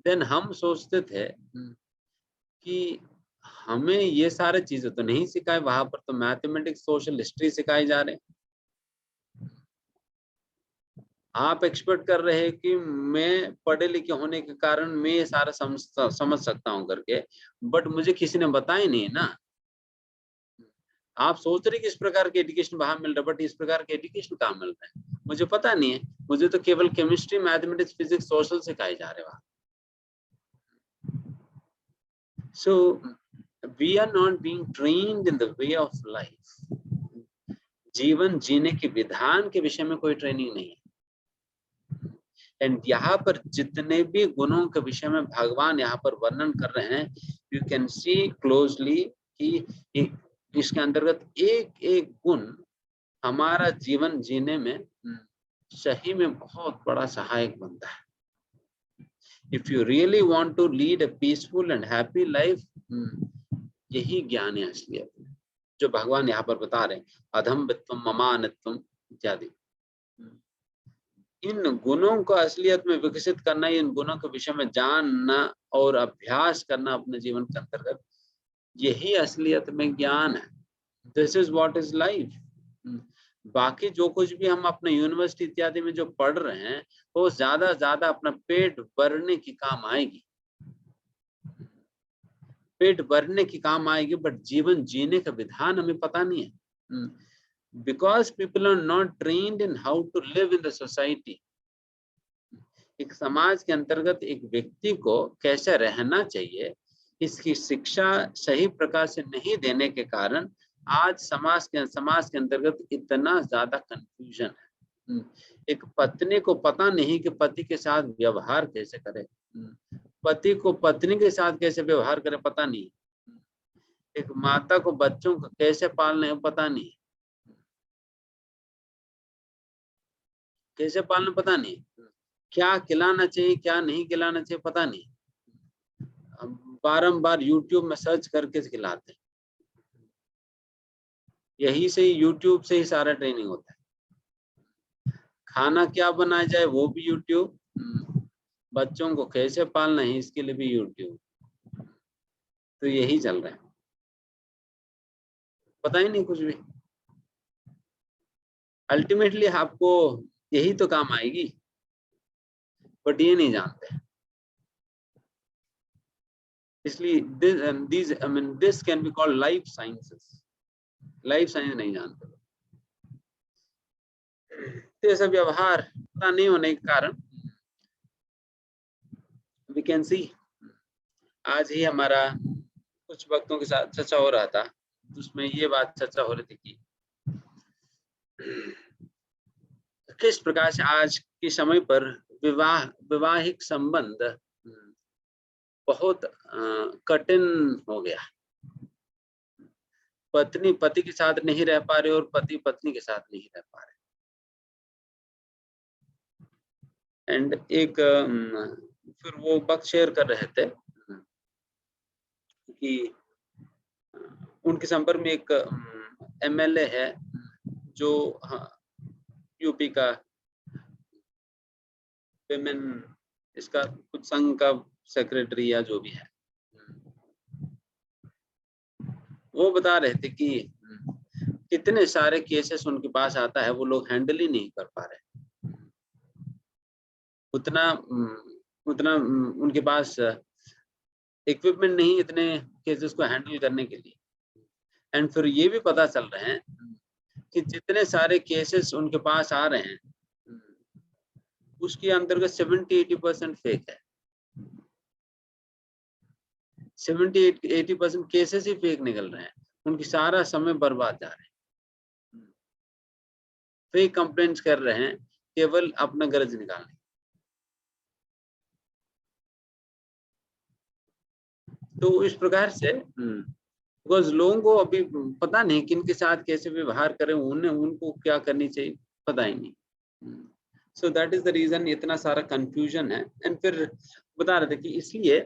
देन हम सोचते थे कि हमें ये सारे चीजें तो नहीं सिखाए, वहां पर तो मैथमेटिक्स, सोशल, हिस्ट्री सिखाए जा रहे हैं। आप एक्सपेक्ट कर रहे हैं कि मैं पढ़े लिखे होने के कारण मैं ये सारा समझ सकता हूँ करके, बट मुझे किसी ने बताया नहीं ना। आप सोच रहे कि इस प्रकार के एजुकेशन वहां मिल रहा है, बट इस प्रकार के एजुकेशन कहाँ मिल रहा है मुझे पता नहीं है। मुझे तो केवल केमिस्ट्री, मैथमेटिक्स, फिजिक्स, सोशल सिखाए जा रहे वहां। So we are not being trained in the way of life. जीवन जीने के विधान के विषय में कोई ट्रेनिंग नहीं है। एंड यहाँ पर जितने भी गुणों के विषय में भगवान यहाँ पर वर्णन कर रहे हैं, यू कैन सी क्लोजली कि इसके अंतर्गत एक एक गुण हमारा जीवन जीने में सही में बहुत बड़ा सहायक बनता है। If you really want to lead a peaceful and happy life, यही ज्ञान है असलियत जो भगवान यहाँ पर बता रहे हैं। अधम्बित्वम, ममानित्वम इत्यादि, इन गुणों को असलियत में विकसित करना, इन गुणों के विषय में जानना और अभ्यास करना अपने जीवन के अंतर्गत, यही असलियत में ज्ञान है। This is what is life. बाकी जो कुछ भी हम अपने यूनिवर्सिटी इत्यादि में जो पढ़ रहे हैं, वो ज्यादा अपना पेट भरने की काम आएगी, पेट भरने की काम आएगी, बट जीवन जीने का विधान हमें पता नहीं है। Because people are not trained in how to live in the society. एक समाज के अंतर्गत एक व्यक्ति को कैसे रहना चाहिए, इसकी शिक्षा सही प्रकार से नहीं देने के कारण आज समाज के अंतर्गत इतना ज्यादा कंफ्यूजन है। एक पत्नी को पता नहीं कि पति के साथ व्यवहार कैसे करे, पति को पत्नी के साथ कैसे व्यवहार करे पता नहीं, एक माता को बच्चों को कैसे पालना है पता नहीं, कैसे पालना पता नहीं, क्या खिलाना चाहिए क्या नहीं खिलाना चाहिए पता नहीं, बारंबार यूट्यूब में सर्च करके खिलाते हैं। यही से यूट्यूब से ही सारा ट्रेनिंग होता है। खाना क्या बनाया जाए वो भी यूट्यूब, बच्चों को कैसे पालना है इसके लिए भी यूट्यूब। तो यही चल रहा है, पता ही नहीं कुछ भी। अल्टीमेटली आपको यही तो काम आएगी, बट ये नहीं जानते। इसलिए this can be called life sciences. Life science नहीं जानते। तो ऐसा व्यवहार पता नहीं होने के कारण वी कैन सी, आज ही हमारा कुछ भक्तों के साथ चर्चा हो रहा था, उसमें ये बात चर्चा हो रही थी कि किस प्रकार से आज के समय पर वैवाहिक संबंध बहुत कठिन हो गया। पत्नी पति के साथ नहीं रह पा रहे और पति पत्नी के साथ नहीं रह पा रहे। एंड एक फिर वो वक्त शेयर कर रहे थे कि उनके संपर्क में एक एमएलए है जो यूपी का विमेन इसका कुछ संघ का सेक्रेटरी या जो भी है, वो बता रहे थे कि कितने सारे केसेस उनके पास आता है, वो लोग हैंडल ही नहीं कर पा रहे। उतना उनके पास इक्विपमेंट नहीं इतने केसेस को हैंडल करने के लिए। एंड फिर ये भी पता चल रहे हैं कि जितने सारे केसेस उनके पास आ रहे हैं उसके अंतर्गत 70-80% फेक है। 70-80% केसेस ही फेक निकल रहे हैं, उनकी सारा समय बर्बाद जा रहे हैं। फेक कंप्लेंट्स कर रहे हैं केवल अपना गरज निकालने। तो इस प्रकार से बिकॉज लोगों को अभी पता नहीं किन के साथ कैसे व्यवहार करें, उनको क्या करनी चाहिए पता ही नहीं। So that is the reason इतना सारा कंफ्यूजन है। एंड फिर बता रहे थे कि इसलिए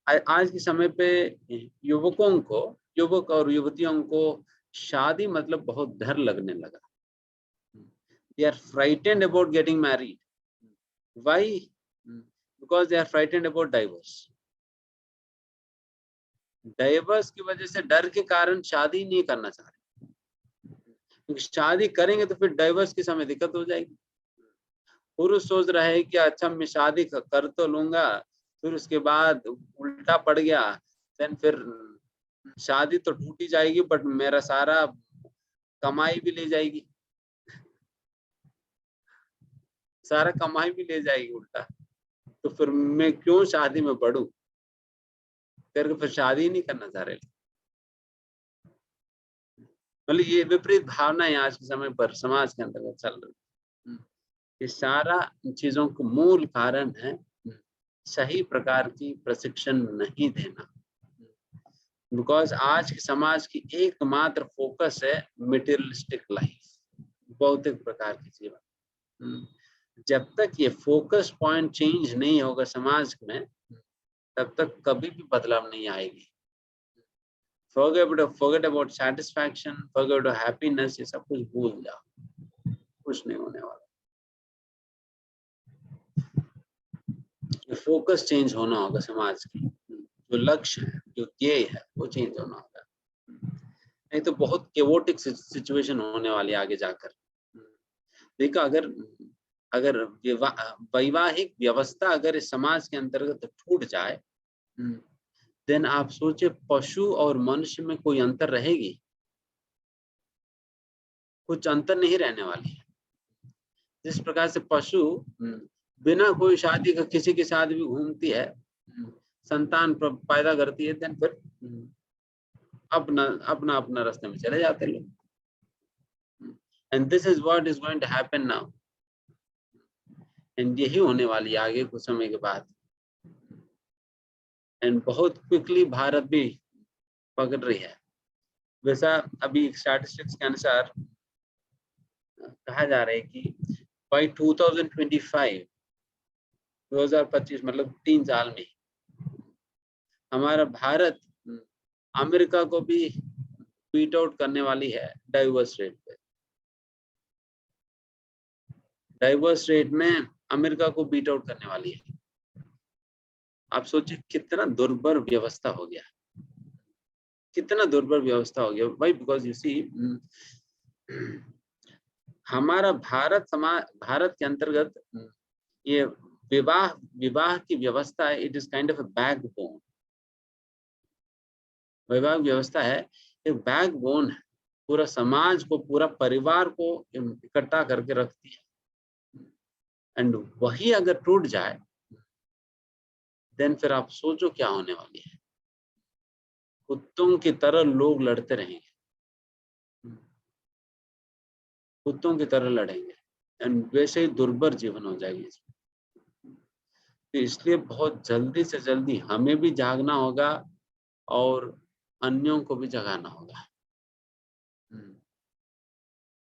आज के समय पे युवकों को, युवक और युवतियों को शादी मतलब बहुत डर लगने लगा। They are frightened about getting married. Why? Because they are frightened about divorce. Diverse की वजह से, डर के कारण शादी नहीं करना चाह रहे, क्योंकि शादी करेंगे तो फिर डाइवर्स के समय दिक्कत हो जाएगी। पुरुष सोच रहा है कि अच्छा मैं शादी कर तो लूंगा, फिर उसके बाद उल्टा पड़ गया, देन फिर शादी तो टूट ही जाएगी, बट मेरा सारा कमाई भी ले जाएगी, सारा कमाई भी ले जाएगी उल्टा, तो फिर मैं क्यों शादी में पड़ूं करके फिर शादी नहीं करना चाह रहे। मतलब ये विपरीत भावनाएं आज के समय पर समाज के अंतर्गत चल रही है। ये सारा चीजों को मूल कारण है सही प्रकार की प्रशिक्षण नहीं देना। बिकॉज आज के समाज की एकमात्र फोकस है मटेरियलिस्टिक लाइफ, भौतिक प्रकार की जीवन। जब तक ये फोकस पॉइंट चेंज नहीं होगा समाज में, तब तक कभी भी बदलाव नहीं आएगी। forget about satisfaction, forget about happiness, ये सब कुछ भूल जाओ, कुछ नहीं होने वाला। फोकस चेंज होना होगा समाज की, जो लक्ष्य है, जो ध्येय है, वो चेंज होना होगा, नहीं तो बहुत केवोटिक सिचुएशन होने वाली आगे जाकर। देखो, अगर वैवाहिक व्यवस्था अगर इस समाज के अंतर्गत टूट जाए, देन आप सोचे पशु और मनुष्य में कोई अंतर रहेगी? कुछ अंतर नहीं रहने वाली है। जिस प्रकार से पशु बिना कोई शादी का किसी के साथ भी घूमती है, संतान पैदा करती है, देन फिर अपना रास्ते में चले जाते लोग। And this is what is going to happen now, and यही होने वाली है आगे कुछ समय के बाद। एंड बहुत क्विकली भारत भी पकड़ रही है। वैसा अभी स्टैटिस्टिक्स के अनुसार कहा जा रहा है कि बाई 2025 मतलब 3 साल में हमारा भारत अमेरिका को भी बीट आउट करने वाली है डाइवर्स रेट पे। डाइवर्स रेट में अमेरिका को बीट आउट करने वाली है। आप सोचिए कितना दुर्भर व्यवस्था हो गया, कितना दुर्भर व्यवस्था हो गया। भाई बिकॉज यू सी, हमारा भारत के अंतर्गत ये विवाह की व्यवस्था है, it is kind of a backbone. विवाह व्यवस्था है एक बैकबोन है, पूरा समाज को, पूरा परिवार को इकट्ठा करके रखती है। एंड वही अगर टूट जाए, देन फिर आप सोचो क्या होने वाली है। कुत्तों की तरह लोग लड़ते रहेंगे, कुत्तों की तरह लड़ेंगे, एंड वैसे ही दुर्भर जीवन हो जाएगी। तो इसलिए बहुत जल्दी से जल्दी हमें भी जागना होगा और अन्यों को भी जगाना होगा।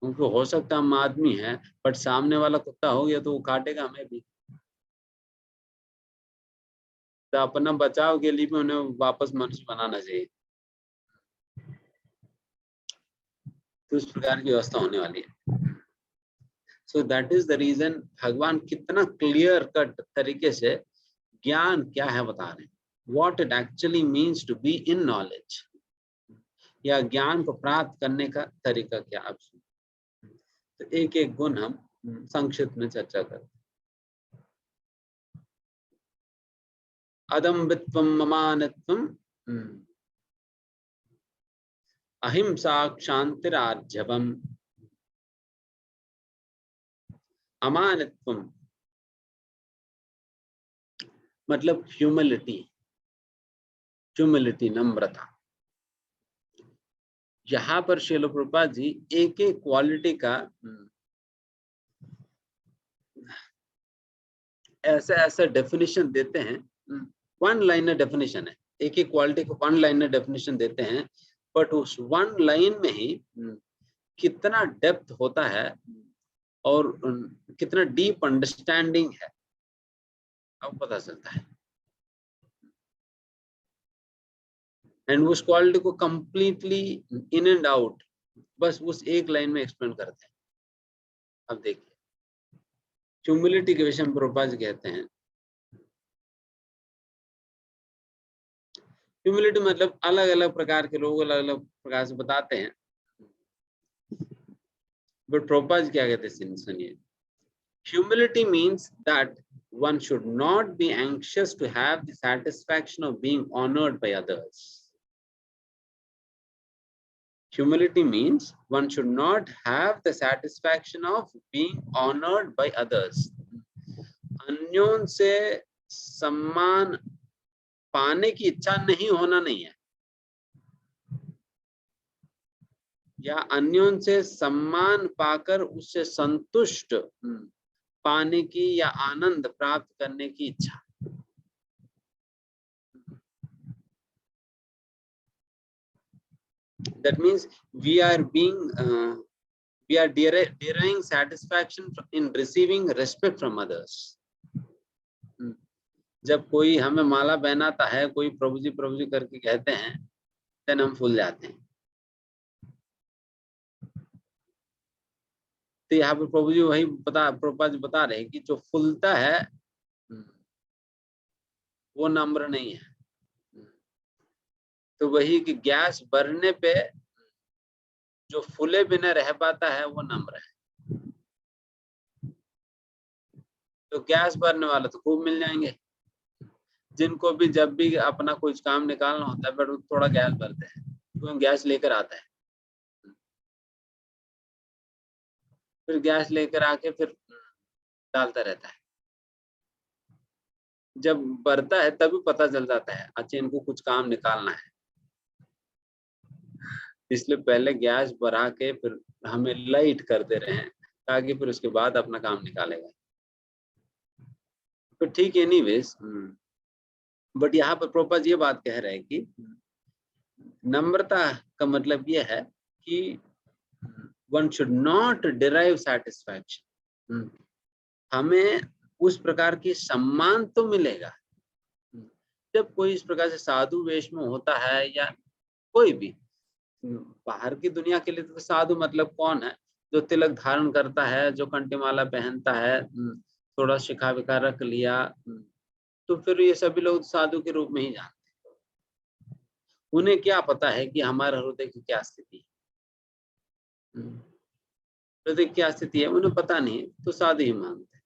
उनको हो सकता हम आदमी हैं, बट सामने वाला कुत्ता हो गया तो वो काटेगा हमें भी। तो अपना बचाव के लिए भी उन्हें वापस मनुष्य बनाना चाहिए। तो इस प्रकार की व्यवस्था होने वाली है। So that is the reason भगवान कितना क्लियर कट तरीके से ज्ञान क्या है बता रहे हैं, what it actually means to be in knowledge, या ज्ञान को प्राप्त करने का तरीका क्या। आप तो एक एक गुण हम संक्षिप्त में चर्चा करते हैं। अदम्बित्वम ममानत्वम, अहिंसा क्षांतिरार्जवम, अमानत्वम मतलब ह्यूमिलिटी, नम्रता। यहाँ पर श्रील प्रभुपाद जी एक एक क्वालिटी का ऐसा डेफिनेशन देते हैं। वन लाइनर डेफिनेशन है, एक एक क्वालिटी को वन लाइनर डेफिनेशन देते हैं, बट उस वन लाइन में ही कितना डेप्थ होता है और कितना डीप अंडरस्टैंडिंग है अब पता चलता है। एंड उस क्वालिटी को कंप्लीटली इन एंड आउट बस उस एक लाइन में एक्सप्लेन करते हैं। अब देखिए ह्यूमिलिटी के विषय में प्रभुपाद कहते हैं, ह्यूमिलिटी मतलब अलग अलग प्रकार के लोग अलग अलग प्रकार से बताते हैं, बट प्रभुपाद क्या कहते हैं सुनिए। Humility means that one should not be anxious to have the satisfaction of being honored by others. Humility means one should not have the satisfaction of being honored by others. अन्यों से सम्मान पाने की इच्छा नहीं होना नहीं है, या अन्यों से सम्मान पाकर उससे संतुष्ट पाने की या आनंद प्राप्त करने की इच्छा। That means we are deriving satisfaction in receiving respect from others. जब कोई हमें माला पहनाता है, कोई प्रभु जी करके कहते हैं, then हम फूल जाते हैं। तो यहाँ पे प्रभु जी वही प्रभुपाद जी बता रहे हैं कि जो फूलता है वो नम्र नहीं है। तो वही कि गैस भरने पे जो फूले बिना रह पाता है वो नम्र है। तो गैस भरने वाले तो खूब मिल जाएंगे, जिनको भी जब भी अपना कुछ काम निकालना होता है बट थोड़ा गैस भरते हैं, तो गैस लेकर आता है, फिर गैस लेकर आके फिर डालता रहता है। जब भरता है तभी पता चल जाता है अच्छा इनको कुछ काम निकालना है, इसलिए पहले गैस भरा के फिर हमें लाइट करते रहे ताकि फिर उसके बाद अपना काम निकालेगा। तो ठीक एनीवेज, बट यहाँ पर प्रभुपाद ये बात कह रहे हैं कि नम्रता का मतलब ये है कि one should not derive satisfaction. हमें उस प्रकार की सम्मान तो मिलेगा जब कोई इस प्रकार से साधु वेश में होता है, या कोई भी बाहर की दुनिया के लिए तो साधु मतलब कौन है, जो तिलक धारण करता है, जो कंठीमाला पहनता है, थोड़ा शिखा विखा रख लिया, तो फिर ये सभी लोग साधु के रूप में ही जानते हैं। उन्हें क्या पता है कि हमारे हृदय की क्या स्थिति है, हृदय की क्या स्थिति है उन्हें पता नहीं, तो साधु ही मानते हैं।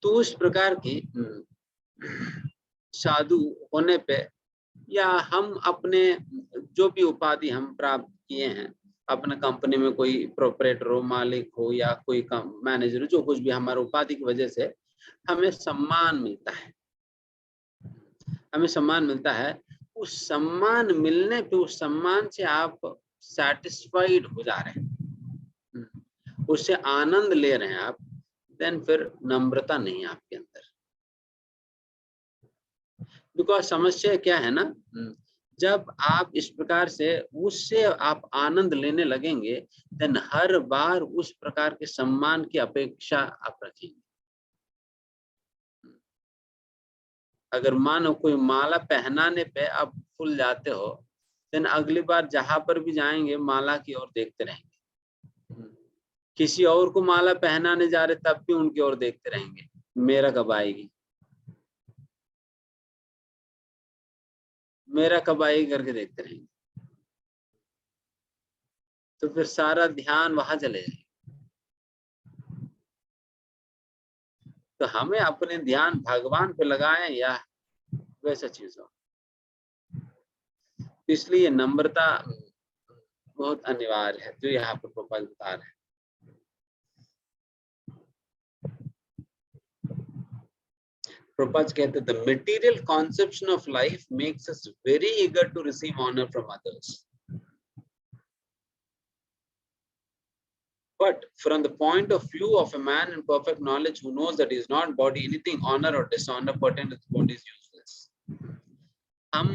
तो उस प्रकार की साधु होने पे, या हम अपने जो भी उपाधि हम प्राप्त किए हैं, अपने कंपनी में कोई प्रोपरेटर हो, मालिक हो, या कोई मैनेजर हो, जो कुछ भी हमारे उपाधि की वजह से हमें सम्मान मिलता है, हमें सम्मान मिलता है, उस सम्मान मिलने पे उस सम्मान से आप सैटिस्फाइड हो जा रहे हैं, उससे आनंद ले रहे हैं आप, देन फिर नम्रता नहीं है आपके अंदर। बिकॉज समस्या क्या है ना, जब आप इस प्रकार से उससे आप आनंद लेने लगेंगे, देन हर बार उस प्रकार के सम्मान की अपेक्षा आप रखेंगे। अगर मानो कोई माला पहनाने पे आप फूल जाते हो, देन अगली बार जहां पर भी जाएंगे माला की ओर देखते रहेंगे। किसी और को माला पहनाने जा रहे तब भी उनकी ओर देखते रहेंगे, मेरा कब आएगी, मेरा कब आएगी करके देखते रहेंगे, तो फिर सारा ध्यान वहां चले जाएगा। तो हमें अपने ध्यान भगवान पे लगाएं या वैसा चीजों, इसलिए नम्रता बहुत अनिवार्य है, जो यहाँ पर प्रभुपाद बता रहे हैं। प्रभुपाद कहते हैं, the material conception of life makes us very eager to receive honor from others. But from the point of view of a man in perfect knowledge who knows that he is not body, anything honor or dishonor pertaining to the body is useless. हम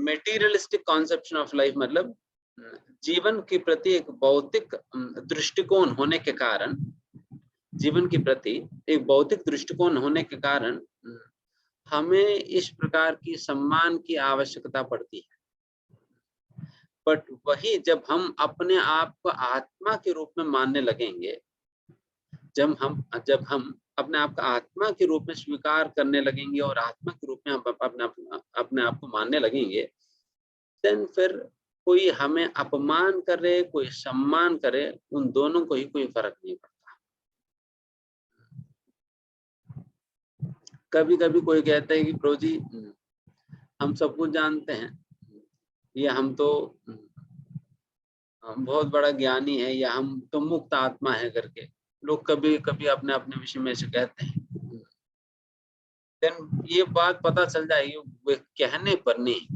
materialistic conception of life मतलब जीवन के प्रति एक भौतिक दृष्टिकोण होने के कारण, जीवन के प्रति एक भौतिक दृष्टिकोण होने के कारण हमें इस प्रकार की सम्मान की आवश्यकता पड़ती है। बट वही जब हम अपने आप को आत्मा के रूप में मानने लगेंगे, जब हम अपने आप को आत्मा के रूप में स्वीकार करने लगेंगे और आत्मा के रूप में हम अपने आप को मानने लगेंगे, देन फिर कोई हमें अपमान करे, कोई सम्मान करे, उन दोनों को ही कोई फर्क नहीं पड़ता। कभी कभी कोई कहता है कि प्रभु जी हम सब कुछ जानते हैं, या हम तो बहुत बड़ा ज्ञानी है, या हम तो मुक्त आत्मा है करके लोग कभी कभी अपने अपने विषय में से कहते हैं। देन ये बात पता चल जाएगी वे कहने पर नहीं,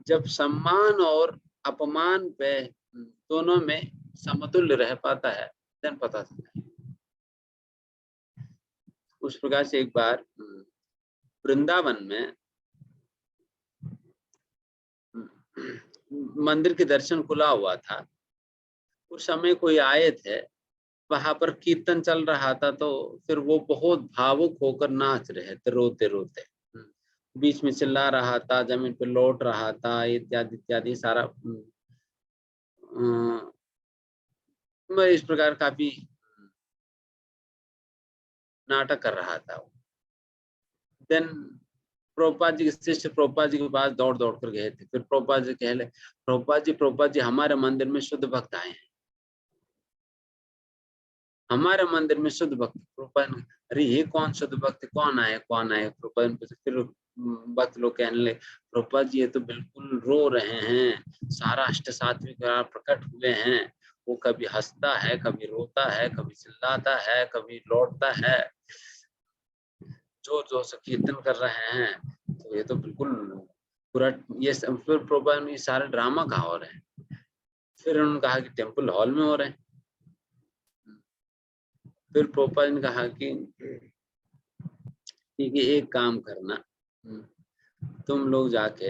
जब सम्मान और अपमान पे दोनों में समतुल्य रह पाता है, देन पता चल जाएगा। उस प्रकार से एक बार वृंदावन में मंदिर के दर्शन खुला हुआ था। उस समय कोई आए थे, वहां पर कीर्तन चल रहा था, तो फिर वो बहुत भावुक होकर नाच रहे थे, रोते रोते। बीच में चिल्ला रहा था, जमीन पे लौट रहा था, इत्यादि इत्यादि सारा इस प्रकार काफी नाटक कर रहा था। देन प्रभुपाद जी के शिष्य प्रभुपाद जी के पास दौड़ दौड़ कर गए थे। फिर प्रभुपाद जी कहले, प्रभुपाद जी हमारे मंदिर में शुद्ध भक्त आए हैं, हमारे मंदिर में शुद्ध भक्त। प्रभुपाद, अरे ये कौन शुद्ध भक्त, कौन आए प्रभुपाद। फिर भक्त लोग कहने लगे, प्रभुपाद जी ये तो बिल्कुल रो रहे हैं, सारा अष्ट सात्विक प्रकट हुए हैं। वो कभी हंसता है, कभी रोता है, कभी चिल्लाता है, कभी लौटता है, जोर जोर से कीर्तन कर रहे हैं। तो ये तो बिल्कुल पूरा ये फिर प्रभुपाद ये सारे ड्रामा कहाँ हो रहे हैं। फिर उन्होंने कहा कि टेम्पल हॉल में हो रहे हैं। फिर प्रभुपाद ने कहा कि ठीक है, एक काम करना, तुम लोग जाके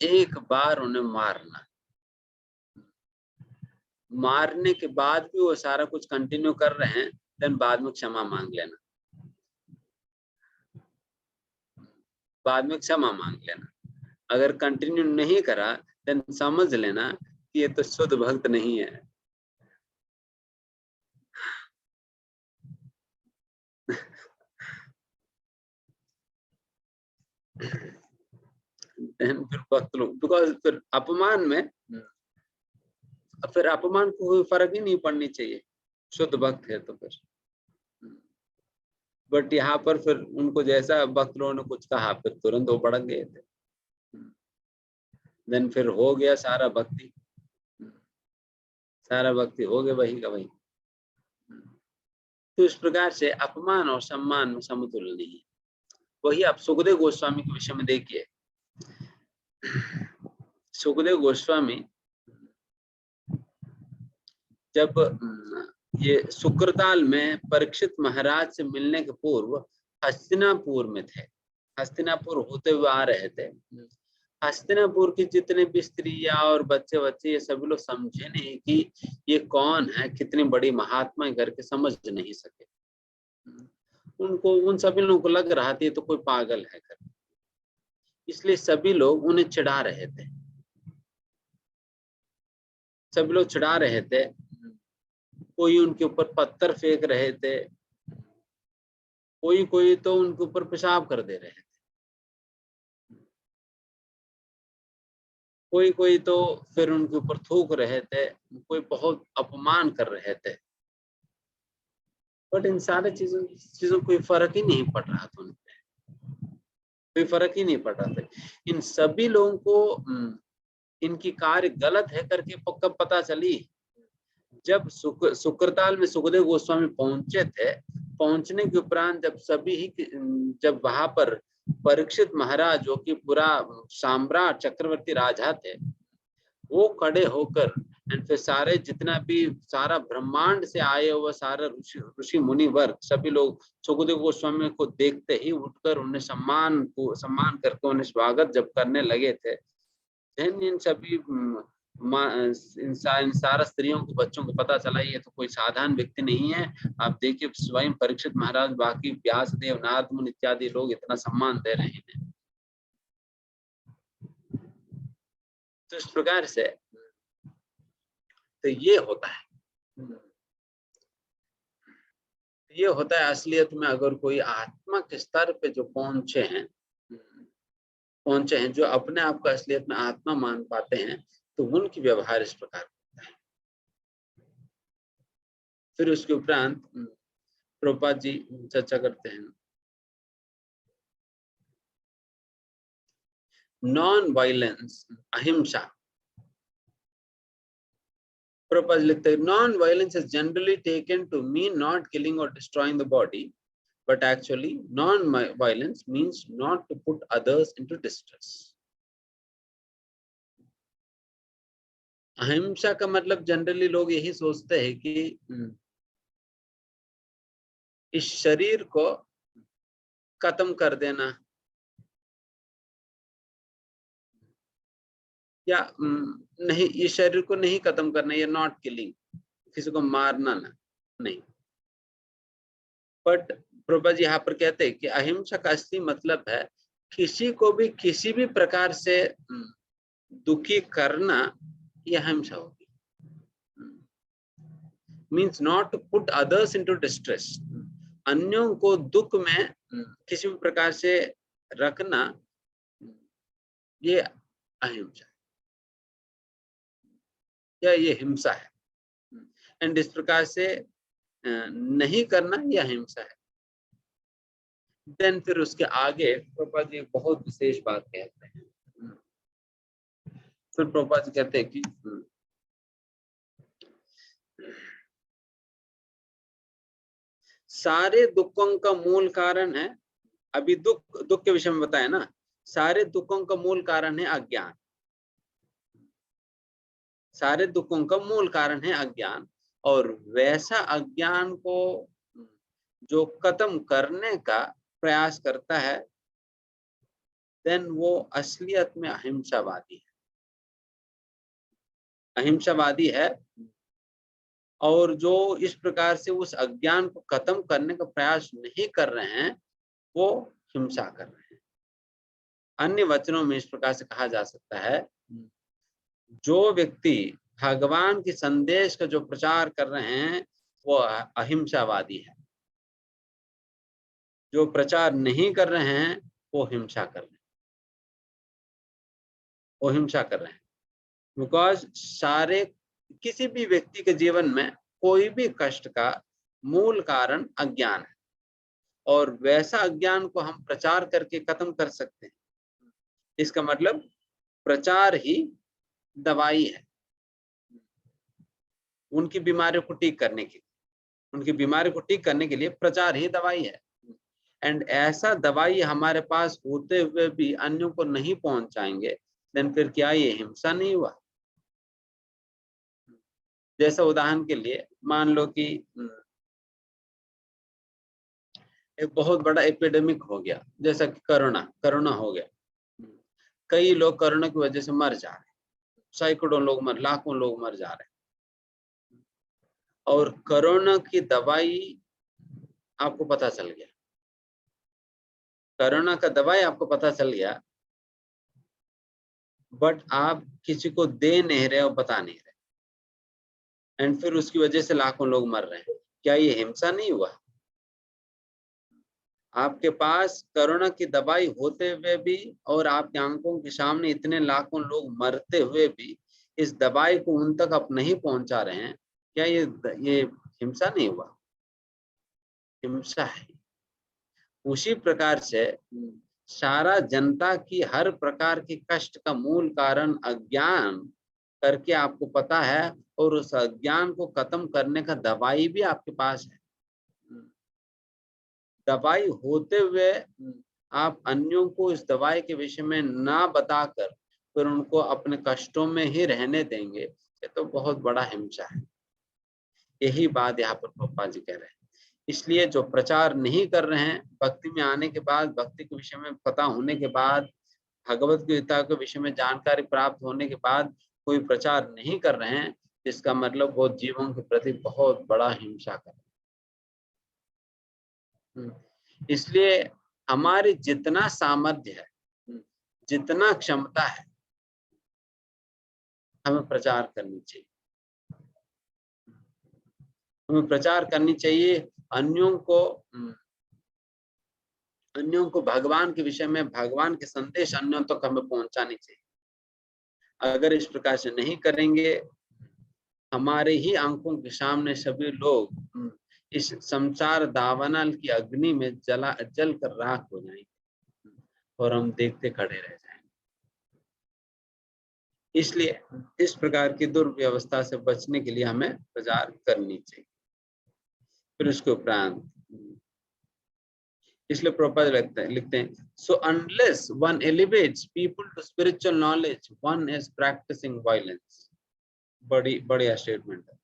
एक बार उन्हें मारना, मारने के बाद भी वो सारा कुछ कंटिन्यू कर रहे हैं, देन बाद में क्षमा मांग लेना, बाद में क्षमा मांग लेना। अगर कंटिन्यू नहीं करा, देन समझ लेना कि ये तो शुद्ध भक्त नहीं है। फिर भक्त लोग, बिकॉज फिर अपमान में, फिर अपमान को कोई फर्क ही नहीं पड़नी चाहिए, शुद्ध भक्त है तो फिर। बट यहाँ पर फिर उनको जैसा भक्त लोगों ने कुछ कहा, फिर तुरंत वो भड़क गए थे। देन फिर हो गया सारा भक्ति हो गया वही का वही। तो इस प्रकार से अपमान और सम्मान में समतुल्य नहीं है। वही आप सुखदेव गोस्वामी के विषय में देखिए। सुखदेव गोस्वामी जब ये शुक्रताल में परीक्षित महाराज से मिलने के पूर्व हस्तिनापुर में थे, हस्तिनापुर होते हुए आ रहे थे। हस्तिनापुर की जितने भी स्त्रियां और बच्चे ये सभी लोग समझे नहीं कि ये कौन है, कितनी बड़ी महात्मा करके समझ नहीं सके। उनको, उन सभी लोगों को लग रहा था ये तो कोई पागल है करके, इसलिए सभी लोग उन्हें चिढ़ा रहे थे। सभी लोग चिढ़ा रहे थे, कोई उनके ऊपर पत्थर फेंक रहे थे, कोई तो उनके ऊपर पेशाब कर दे रहे थे, कोई तो फिर उनके ऊपर थूक रहे थे, कोई बहुत अपमान कर रहे थे। बट इन सारे चीजों कोई फर्क ही नहीं पड़ रहा था उनपे, कोई फर्क ही नहीं पड़ रहा था। इन सभी लोगों को इनकी कार्य गलत है करके कब पता चली, जब शुक्रताल में सुखदेव गोस्वामी पहुंचे थे। पहुंचने के उपरांत जब वहां पर परीक्षित महाराज, जो कि पूरा साम्राट चक्रवर्ती राजा थे, वो खड़े होकर फिर सारे जितना भी सारा ब्रह्मांड से आए हुए सारे ऋषि मुनि वर्ग सभी लोग सुखदेव गोस्वामी को देखते ही उठकर उन्हें सम्मान करके उन्हें स्वागत जब करने लगे थे, इन सभी इन सारा स्त्रियों को, बच्चों को पता चला ये तो कोई साधारण व्यक्ति नहीं है। आप देखिए स्वयं परीक्षित महाराज, बाकी व्यासदेव, नारद मुनि इत्यादि लोग इतना सम्मान दे रहे हैं। तो इस प्रकार से तो ये होता है, ये होता है असलियत में। अगर कोई आत्मा के स्तर पे जो पहुंचे हैं, जो अपने आप को असलियत में आत्मा मान पाते हैं, तो उनकी व्यवहार इस प्रकार होता है। फिर उसके उपरांत प्रभुपाद जी चर्चा करते हैं, नॉन वायलेंस, अहिंसा। प्रभुपाद लिखते हैं, non violence is generally taken to mean not killing और destroying the body, but actually non-violence means not to put others into distress. अहिंसा का मतलब जनरली लोग यही सोचते हैं कि इस शरीर को खत्म कर देना, या नहीं, इस शरीर को नहीं खत्म करना, ये नॉट किलिंग, किसी को मारना ना, नहीं। बट प्रभुपाद जी यहाँ पर कहते हैं कि अहिंसा का असली मतलब है किसी को भी किसी भी प्रकार से दुखी करना, यह अहिंसा होगी। Means not to put others into distress, अन्यों को दुख में किसी भी प्रकार से रखना, ये अहिंसा या ये हिंसा है। एंड इस प्रकार से नहीं करना, यह अहिंसा है। देन फिर उसके आगे प्रभुपाद जी बहुत विशेष बात कहते हैं। फिर प्रभुपाद जी कहते हैं कि सारे दुखों का मूल कारण है, अभी दुख के विषय में बताया ना, सारे दुखों का मूल कारण है अज्ञान। सारे दुखों का मूल कारण है अज्ञान, और वैसा अज्ञान को जो खत्म करने का प्रयास करता है, देन वो असलियत में अहिंसावादी है। अहिंसावादी है, और जो इस प्रकार से उस अज्ञान को खत्म करने का प्रयास नहीं कर रहे हैं, वो हिंसा कर रहे हैं। अन्य वचनों में इस प्रकार से कहा जा सकता है, जो व्यक्ति भगवान के संदेश का जो प्रचार कर रहे हैं, वो अहिंसावादी है। जो प्रचार नहीं कर रहे हैं, वो हिंसा कर रहे हैं, वो हिंसा कर रहे हैं। बिकॉज सारे किसी भी व्यक्ति के जीवन में कोई भी कष्ट का मूल कारण अज्ञान है, और वैसा अज्ञान को हम प्रचार करके खत्म कर सकते हैं। इसका मतलब प्रचार ही दवाई है उनकी बीमारियों को ठीक करने के लिए। उनकी बीमारी को ठीक करने के लिए प्रचार ही दवाई है। एंड ऐसा दवाई हमारे पास होते हुए भी अन्यों को नहीं पहुंचाएंगे, देन फिर क्या ये हिंसा नहीं हुआ? जैसा उदाहरण के लिए मान लो कि एक बहुत बड़ा एपिडेमिक हो गया, जैसा कि कोरोना हो गया। कई लोग कोरोना की वजह से मर जा रहे हैं, सैकड़ों लोग लाखों लोग मर जा रहे हैं। और कोरोना की दवाई आपको पता चल गया, कोरोना का दवाई आपको पता चल गया, बट आप किसी को दे नहीं रहे और बता नहीं रहे, एंड फिर उसकी वजह से लाखों लोग मर रहे हैं। क्या ये हिंसा नहीं हुआ? आपके पास कोरोना की दवाई होते हुए भी और आपकी आंखों के सामने इतने लाखों लोग मरते हुए भी इस दवाई को उन तक आप नहीं पहुंचा रहे हैं, क्या ये हिंसा नहीं हुआ? हिंसा है। उसी प्रकार से सारा जनता की हर प्रकार के कष्ट का मूल कारण अज्ञान करके आपको पता है, और उस अज्ञान को खत्म करने का दवाई भी आपके पास है। दवाई होते हुए आप अन्यों को इस दवाई के विषय में ना बताकर फिर उनको अपने कष्टों में ही रहने देंगे, ये तो बहुत बड़ा हिंसा है। यही बात यहाँ पर पप्पा जी कह रहे हैं। इसलिए जो प्रचार नहीं कर रहे हैं, भक्ति में आने के बाद, भक्ति के विषय में पता होने के बाद, भगवत गीता के विषय में जानकारी प्राप्त होने के बाद कोई प्रचार नहीं कर रहे हैं, इसका मतलब वो जीवों के प्रति बहुत बड़ा हिंसा कर रहे हैं। इसलिए हमारी जितना सामर्थ्य है, जितना क्षमता है, हमें प्रचार करनी चाहिए। हमें प्रचार करनी चाहिए, अन्यों को भगवान के विषय में, भगवान के संदेश अन्यों तक हमें पहुंचानी चाहिए। अगर इस प्रकार से नहीं करेंगे, हमारे ही आंखों के सामने सभी लोग इस संसार दावानल की अग्नि में जल कर राख हो जाएंगे और हम देखते खड़े रह जाएंगे। इसलिए इस प्रकार की दुर्व्यवस्था से बचने के लिए हमें प्रचार करनी चाहिए। फिर उसके उपरांत इसलिए प्रभुपाद लिखते हैं, so unless one elevates people to spiritual knowledge, one is practicing violence. बढ़िया स्टेटमेंट है।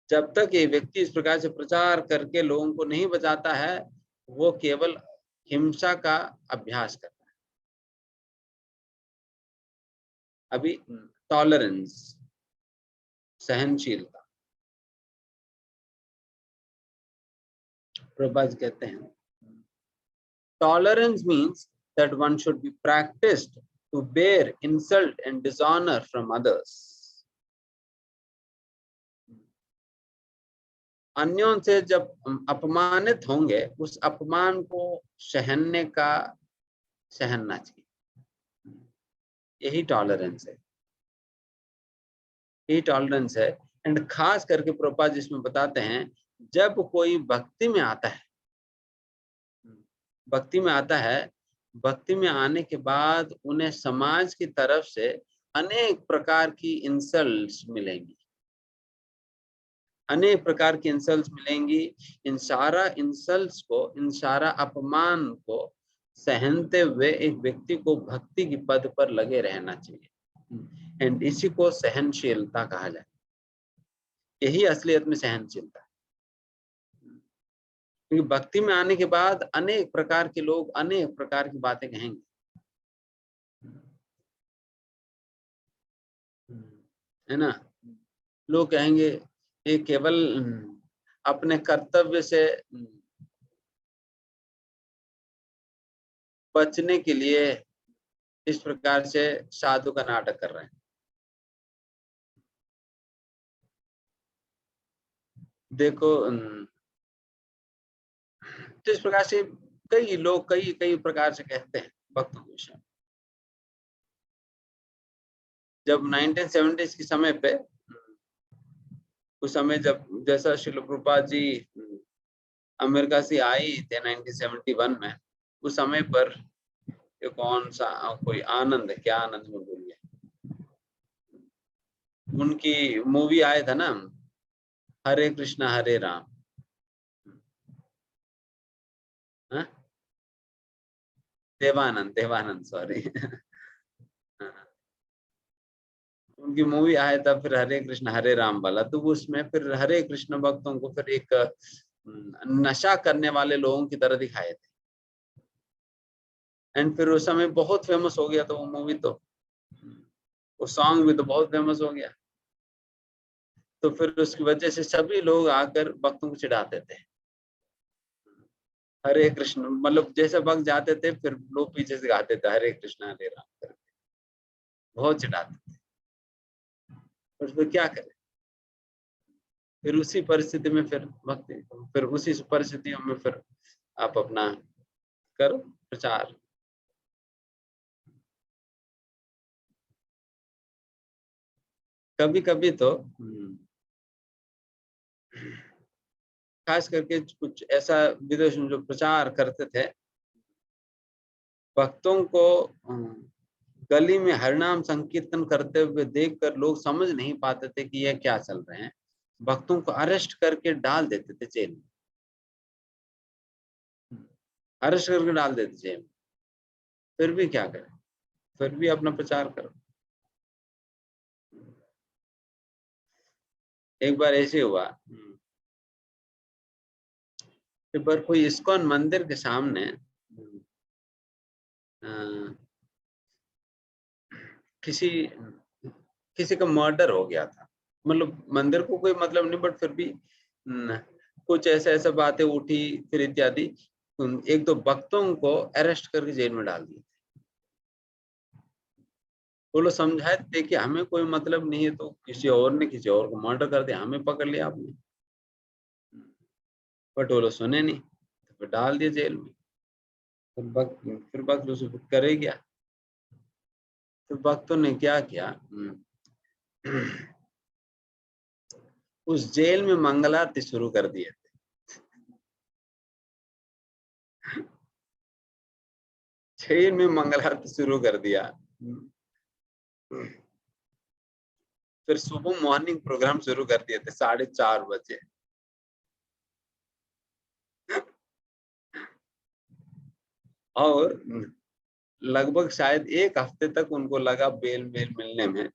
जब तक ये व्यक्ति इस प्रकार से प्रचार करके लोगों को नहीं बचाता है, वो केवल हिंसा का अभ्यास करता है। अभी टॉलरेंस, सहनशीलता, प्रभुपाद कहते हैं, tolerance means that one should be practiced to bear insult and dishonor from others. अन्यों से जब अपमानित होंगे, उस अपमान को सहनना चाहिए। यही टॉलरेंस है, यही टॉलरेंस है। एंड खास करके प्रभुपाद जिसमें बताते हैं, जब कोई भक्ति में आता है, भक्ति में आने के बाद उन्हें समाज की तरफ से अनेक प्रकार की इंसल्ट्स मिलेंगी, अनेक प्रकार की इंसल्ट्स मिलेंगी। इन सारा इंसल्ट्स को, इन सारा अपमान को सहनते हुए एक व्यक्ति को भक्ति की पद पर लगे रहना चाहिए। एंड इसी को सहनशीलता कहा जाए। यही असलियत में सहनशीलता है। क्योंकि भक्ति में आने के बाद अनेक प्रकार के लोग अनेक प्रकार की बातें कहेंगे, है ना। लोग कहेंगे ये केवल अपने कर्तव्य से बचने के लिए इस प्रकार से साधु का नाटक कर रहे हैं। देखो, तो इस प्रकार से कई लोग कई प्रकार से कहते हैं भक्तों के विषय में। जब 1970s के समय पे, उस समय जब जैसा श्रील प्रभुपाद जी अमेरिका से आई थे 1971 में, उस समय पर ये कौन सा कोई आनंद, क्या आनंद में भूल गया, उनकी मूवी आया था ना, हरे कृष्णा हरे राम, देवानंद सॉरी उनकी मूवी आया था फिर हरे कृष्ण हरे राम वाला। तो उसमें फिर हरे कृष्ण भक्तों को फिर एक नशा करने वाले लोगों की तरह दिखाए थे। एंड फिर उस समय बहुत फेमस हो गया, तो वो मूवी, तो वो सॉन्ग भी तो बहुत फेमस हो गया। तो फिर उसकी वजह से सभी लोग आकर भक्तों को चिढ़ाते थे, हरे कृष्ण, मतलब जैसे भक्त जाते थे फिर लोग पीछे से गाते थे हरे कृष्ण हरे राम करके, बहुत चिढ़ाते थे। और फिर क्या करें, फिर उसी परिस्थिति में फिर भक्ति, फिर उसी परिस्थितियों में फिर आप अपना करो प्रचार। कभी कभी तो खास करके कुछ ऐसा विदेश में जो प्रचार करते थे, भक्तों को गली में हरिनाम संकीर्तन करते हुए देखकर लोग समझ नहीं पाते थे कि यह क्या चल रहे हैं। भक्तों को अरेस्ट करके डाल देते थे जेल में, अरेस्ट करके डाल देते जेल में। फिर भी क्या करें, फिर भी अपना प्रचार करो। एक बार ऐसे हुआ, एक बार कोई इस्कॉन मंदिर के सामने किसी किसी का मर्डर हो गया था, मतलब मंदिर को कोई मतलब नहीं, बट फिर भी कुछ ऐसा बातें उठी फिर इत्यादि, एक दो भक्तों को अरेस्ट करके जेल में डाल दिया। वो लोग समझाए थे कि हमें कोई मतलब नहीं है, तो किसी और ने किसी और को मर्डर कर दिया, हमें पकड़ लिया आपने, बट वो लोग सुने नहीं, तो फिर डाल दिया जेल में। फिर वक्त उसे करे क्या, तो भक्तों ने क्या किया, उस जेल में मंगल आरती शुरू कर दिए थे। जेल में मंगल आरती शुरू कर दिया। फिर सुबह मॉर्निंग प्रोग्राम शुरू कर दिए थे 4:30 बजे। और लगभग शायद 1 हफ्ते तक उनको लगा बेल मेल मिलने में,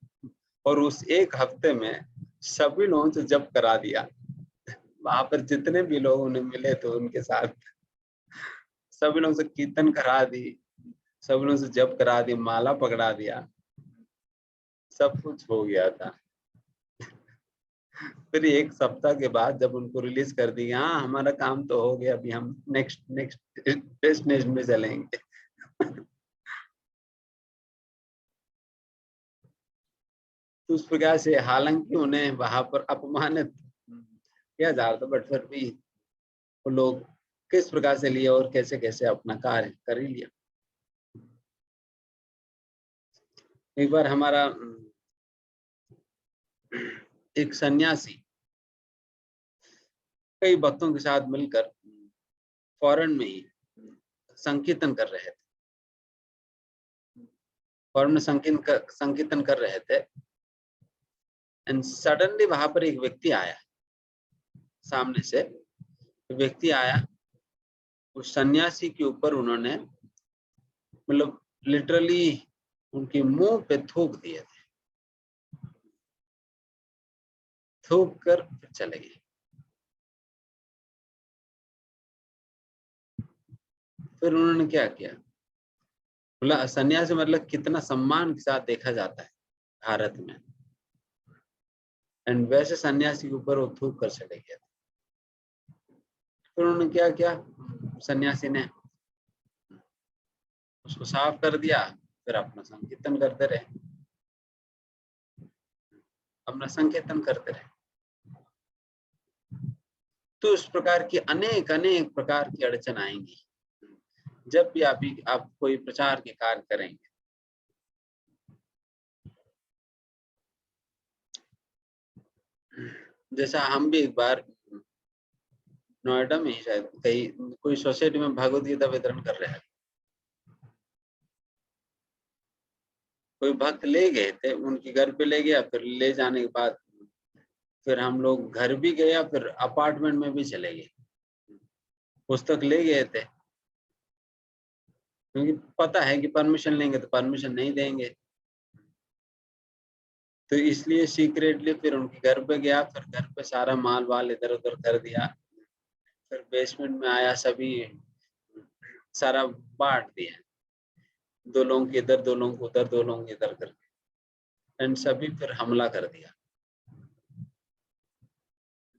और उस 1 हफ्ते में सभी लोगों से जब्त करा दिया। वहां पर जितने भी लोग उन्हें मिले थे उनके साथ, सभी लोगों से कीर्तन करा दी, सब लोगों से जप करा दी, माला पकड़ा दिया, सब कुछ हो गया था। फिर 1 सप्ताह के बाद जब उनको रिलीज कर दिया, हाँ हमारा काम तो हो गया, अभी हम नेक्स्ट डेस्टिनेशन में चलेंगे। तो उस प्रकार से हालांकि उन्हें वहां पर अपमानित किया जा रहा था, बट फिर भी वो लोग किस प्रकार से लिए और कैसे कैसे अपना कार्य कर ही लिया। एक बार हमारा एक सन्यासी कई भक्तों के साथ मिलकर फॉरेन में ही संकीर्तन कर रहे थे, फॉरेन में संकीर्तन कर रहे थे, एंड सडनली वहां पर एक व्यक्ति आया, सामने से व्यक्ति आया, उस सन्यासी के ऊपर उन्होंने मतलब लिटरली उनके मुंह पे थूक दिए थे, थूक कर फिर चले गए। फिर उन्होंने क्या किया, बोला सन्यासी मतलब कितना सम्मान के साथ देखा जाता है भारत में, एंड वैसे सन्यासी के ऊपर वो थूक कर चले गए। फिर उन्होंने क्या किया, सन्यासी ने उसको साफ कर दिया, फिर अपना संकीर्तन करते रहे, अपना संकीर्तन करते रहे। तो इस प्रकार की अनेक अनेक प्रकार की अड़चन आएंगी जब भी आप कोई प्रचार के कार्य करेंगे। जैसा हम भी एक बार नोएडा में ही शायद कहीं कोई सोसाइटी में भगवत गीता वितरण कर रहे हैं, कोई भक्त ले गए थे, उनके घर पे ले गया, फिर ले जाने के बाद फिर हम लोग घर भी गया, फिर अपार्टमेंट में भी चले गए, पुस्तक ले गए थे, क्योंकि पता है कि परमिशन लेंगे तो परमिशन नहीं देंगे, तो इसलिए सीक्रेटली फिर उनके घर पे गया, फिर घर पे सारा माल वाल इधर उधर कर दिया, फिर बेसमेंट में आया, सभी सारा बांट दिया, 2 लोगों के इधर, 2 लोगों को उधर, 2 लोगों के इधर करके, एंड सभी फिर हमला कर दिया।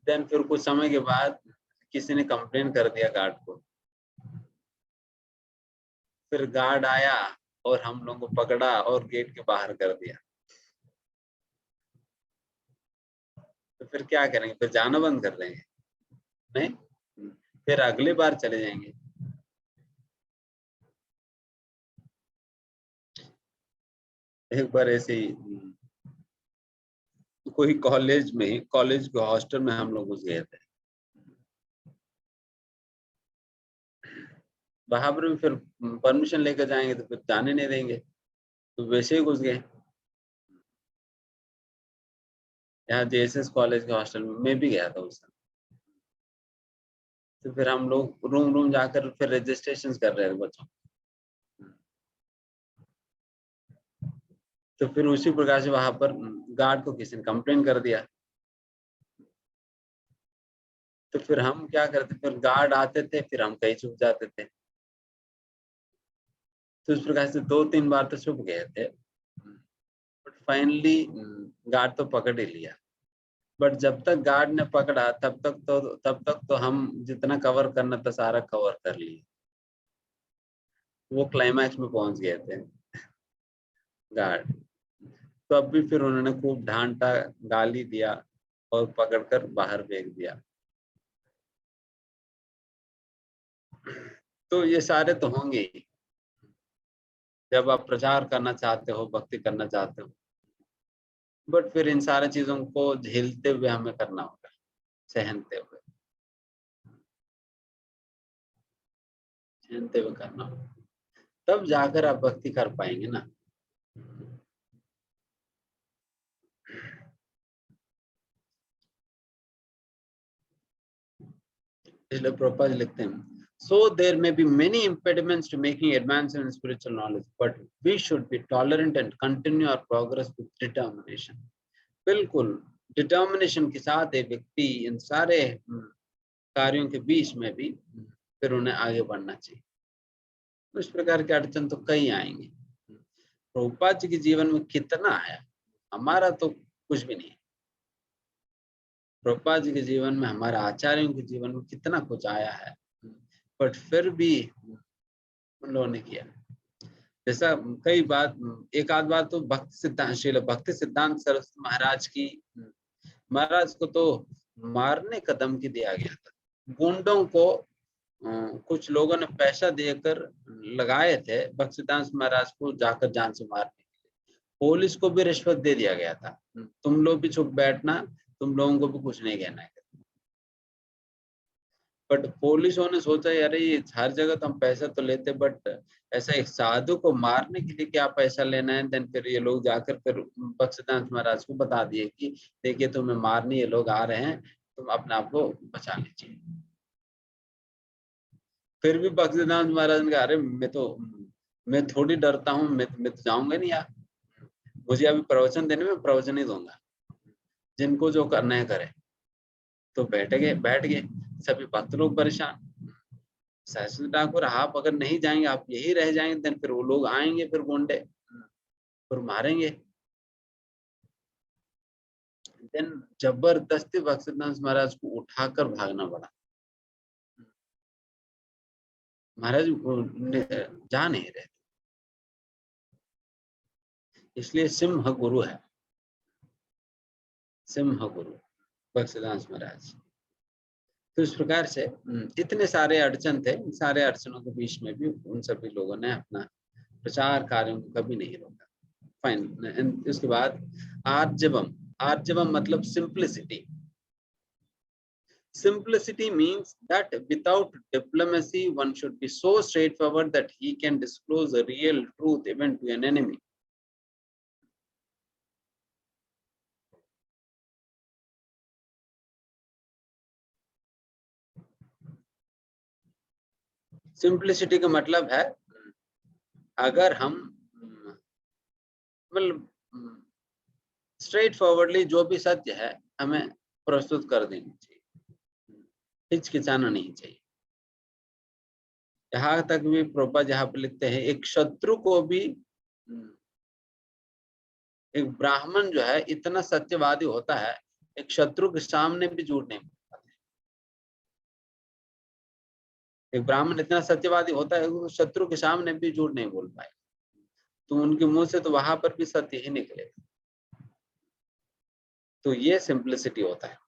देन फिर कुछ समय के बाद किसी ने कंप्लेन कर दिया गार्ड को, फिर गार्ड आया और हम लोगों को पकड़ा और गेट के बाहर कर दिया। तो फिर क्या करेंगे, फिर जाना बंद कर देंगे? नहीं, फिर अगली बार चले जाएंगे। एक बार ऐसे ही कोई कॉलेज के हॉस्टल में हम लोग घुस गए थे, वहां पर भी फिर परमिशन लेकर जाएंगे तो फिर जाने नहीं देंगे, तो वैसे ही घुस गए। यहाँ जेएसएस कॉलेज के हॉस्टल में मैं भी गया था उस समय, तो फिर हम लोग रूम जाकर फिर रजिस्ट्रेशन कर रहे थे बच्चों, तो फिर उसी प्रकार से वहां पर गार्ड को किसी ने कंप्लेन कर दिया, तो फिर हम क्या करते, फिर गार्ड आते थे, फिर हम कहीं छुप जाते थे, तो इस प्रकार से 2-3 बार तो छुप गए थे, बट फाइनली गार्ड तो पकड़ ही लिया, बट जब तक गार्ड ने पकड़ा तब तक तो हम जितना कवर करना था सारा कवर कर लिए। वो क्लाइमैक्स में पहुंच गए थे गार्ड। तो अब भी फिर उन्होंने खूब डांटा, गाली दिया और पकड़कर बाहर फेंक दिया। तो ये सारे तो होंगे ही जब आप प्रचार करना चाहते हो, भक्ति करना चाहते हो, बट फिर इन सारी चीजों को झेलते हुए हमें करना होगा, सहनते हुए करना होगा, तब जाकर आप भक्ति कर पाएंगे ना। इसलिए प्रभुपाद लिखते हैं, so there may be many impediments to making advance in spiritual knowledge, but we should be tolerant and continue our progress with determination। बिल्कुल डिटर्मिनेशन के साथ एक व्यक्ति इन सारे कार्यों के बीच में भी फिर उन्हें आगे बढ़ना चाहिए। इस प्रकार के अड़चन तो कई आएंगे। प्रभुपाद जी के जीवन में कितना आया, हमारा तो कुछ भी नहीं। प्रभुपाद जी के जीवन में, हमारे आचार्यों के जीवन में कितना कुछ आया है, बट फिर भी उन लोगों ने किया। जैसा कई बात, एक आध बार तो भक्ति सिद्धांत सरस्वती महाराज की, महाराज को तो मारने का धमकी दिया गया था। गुंडों को कुछ लोगों ने पैसा देकर लगाए थे भक्ति सिद्धांत महाराज को जाकर जान से मारने के लिए। पुलिस को भी रिश्वत दे दिया गया था, तुम लोग भी चुप बैठना, तुम लोगों को भी कुछ नहीं कहना है। बट पुलिसों ने सोचा यार ये हर जगह तो हम पैसा तो लेते, बट ऐसा एक साधु को मारने के लिए क्या पैसा लेना है। देन फिर ये लोग जाकर फिर भक्ति सिद्धांत महाराज को बता दिए कि देखिए तुम्हें मारने ये लोग आ रहे हैं, तुम अपने आप को बचा लीजिए। फिर भी भक्ति सिद्धांत महाराज ने कहा अरे मैं थोड़ी डरता हूँ, मैं तो जाऊंगा नहीं यार, मुझे अभी प्रवचन देने में प्रवचन ही दूंगा, जिनको जो करना है करे। तो बैठ गए सभी भक्त लोग परेशान। सहस्त्र ठाकुर आप अगर नहीं जाएंगे, आप यही रह जाएंगे, देन फिर वो लोग आएंगे, फिर गुंडे फिर मारेंगे। देन जबरदस्ती भक्त सिद्धांत महाराज को उठाकर भागना पड़ा। महाराज जा नहीं रहे, इसलिए सिंह गुरु है, सिंह गुरु भक्त सिद्धांत महाराज। तो इस प्रकार से इतने सारे अड़चन थे, सारे अड़चनों के बीच में भी उन सभी लोगों ने अपना प्रचार कार्यों को कभी नहीं रोका। फाइन। इसके बाद आर्जवम, आर्जवम मतलब simplicity. Simplicity means that without diplomacy, one should be so straightforward that he can disclose the real truth even to an enemy. Simplicity का मतलब है अगर हम मतलब स्ट्रेट फॉरवर्डली जो भी सत्य है हमें प्रस्तुत कर देनी चाहिए, हिचकिचाना नहीं चाहिए। यहाँ तक भी प्रभुपाद यहाँ पर लिखते हैं, एक शत्रु को भी, एक ब्राह्मण जो है इतना सत्यवादी होता है, एक शत्रु के सामने भी झूठ नहीं बोलता। एक ब्राह्मण इतना सत्यवादी होता है, वो शत्रु के सामने भी झूठ नहीं बोल पाए, तो उनके मुंह से तो वहां पर भी सत्य ही निकलेगा। तो ये सिंप्लिसिटी होता है,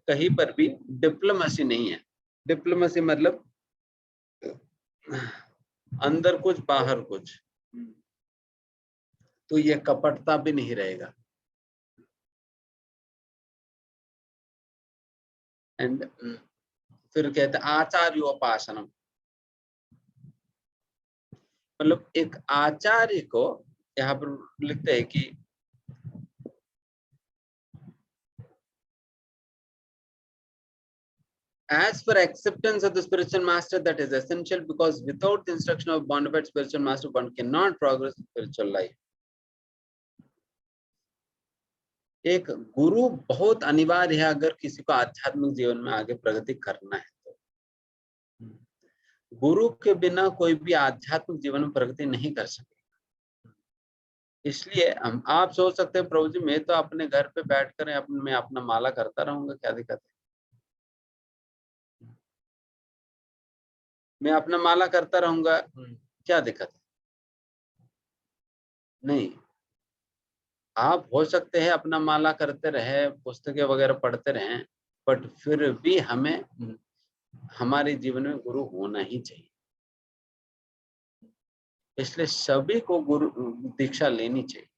कहीं पर भी डिप्लोमेसी नहीं है। डिप्लोमेसी मतलब अंदर कुछ बाहर कुछ, तो ये कपटता भी नहीं रहेगा। एंड फिर कहते आचार्योपासनम, मतलब एक आचार्य को यहाँ पर लिखते हैं कि as for acceptance of the spiritual master, that is essential, because without the instruction of bona fide spiritual master, one cannot progress in spiritual life. एक गुरु बहुत अनिवार्य है अगर किसी को आध्यात्मिक जीवन में आगे प्रगति करना है तो। गुरु के बिना कोई भी आध्यात्मिक जीवन में प्रगति नहीं कर सकेगा। इसलिए हम आप सोच सकते हैं प्रभु जी मैं तो अपने घर पे बैठकर मैं अपना माला करता रहूंगा, क्या दिक्कत है? मैं अपना माला करता रहूंगा, क्या दिक्कत है? नहीं, आप हो सकते हैं अपना माला करते रहे, पुस्तकें वगैरह पढ़ते रहें, बट फिर भी हमें हमारे जीवन में गुरु होना ही चाहिए। इसलिए सभी को गुरु दीक्षा लेनी चाहिए,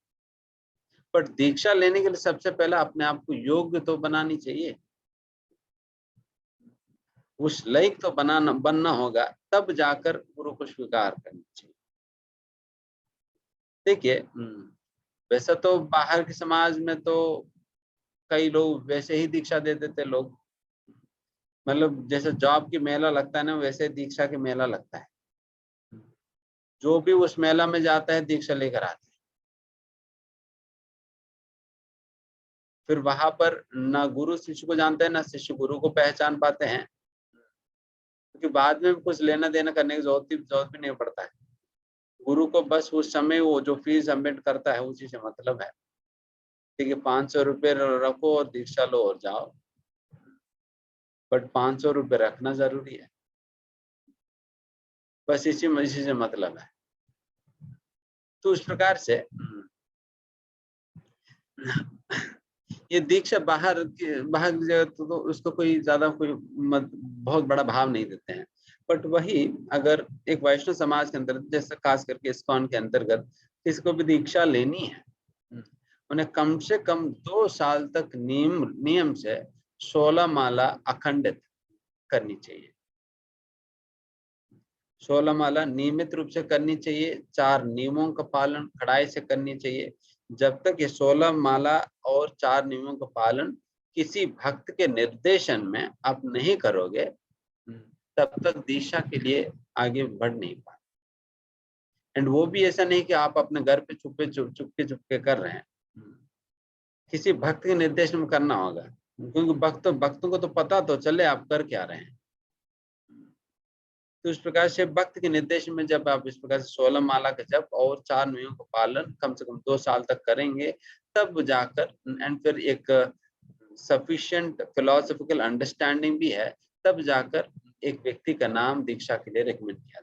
बट दीक्षा लेने के लिए सबसे पहले अपने आप को योग्य तो बनानी चाहिए, उस लायक तो बनना होगा, तब जाकर गुरु को स्वीकार करना चाहिए। देखिए वैसा तो बाहर के समाज में तो कई लोग वैसे ही दीक्षा दे देते लोग, मतलब जैसे जॉब की मेला लगता है ना, वैसे दीक्षा के मेला लगता है। जो भी उस मेला में जाता है दीक्षा लेकर आता है, फिर वहां पर ना गुरु शिष्य को जानते हैं, ना शिष्य गुरु को पहचान पाते हैं, क्योंकि बाद में कुछ लेना देना करने की जरूरत भी नहीं पड़ता है। गुरु को बस उस समय वो जो फीस सबमिट करता है उसी से मतलब है, ठीक है 500 रुपये रखो और दीक्षा लो और जाओ, बट 500 रुपये रखना जरूरी है, बस इसी से मतलब है। तो उस प्रकार से ये दीक्षा बाहर की जगह तो उसको कोई ज्यादा बहुत बड़ा भाव नहीं देते हैं, बट वही अगर एक वैष्णव समाज के अंदर जैसे खास करके इस्कॉन के अंतर्गत किसी को भी दीक्षा लेनी है, उन्हें कम से कम 2 साल तक नियम से 16 माला अखंडित करनी चाहिए। 16 माला नियमित रूप से करनी चाहिए, 4 नियमों का पालन कड़ाई से करनी चाहिए। जब तक ये 16 माला और 4 नियमों का पालन किसी भक्त के निर्देशन में आप नहीं करोगे, तब तक दीक्षा के लिए आगे बढ़ नहीं पाए। एंड वो भी ऐसा नहीं कि आप अपने घर पे चुपके कर रहे हैं, किसी भक्त के निर्देश में करना होगा, क्योंकि भक्तों को तो पता तो चले आप कर क्या रहे हैं। तो इस प्रकार से भक्त के निर्देश में जब आप इस प्रकार से 16 माला का जप और 4 नियमों का पालन कम से कम 2 साल तक करेंगे, तब जाकर एंड फिर एक सफिशिएंट फिलोसॉफिकल अंडरस्टैंडिंग भी है, तब जाकर एक व्यक्ति का नाम दीक्षा के लिए रिकमेंड किया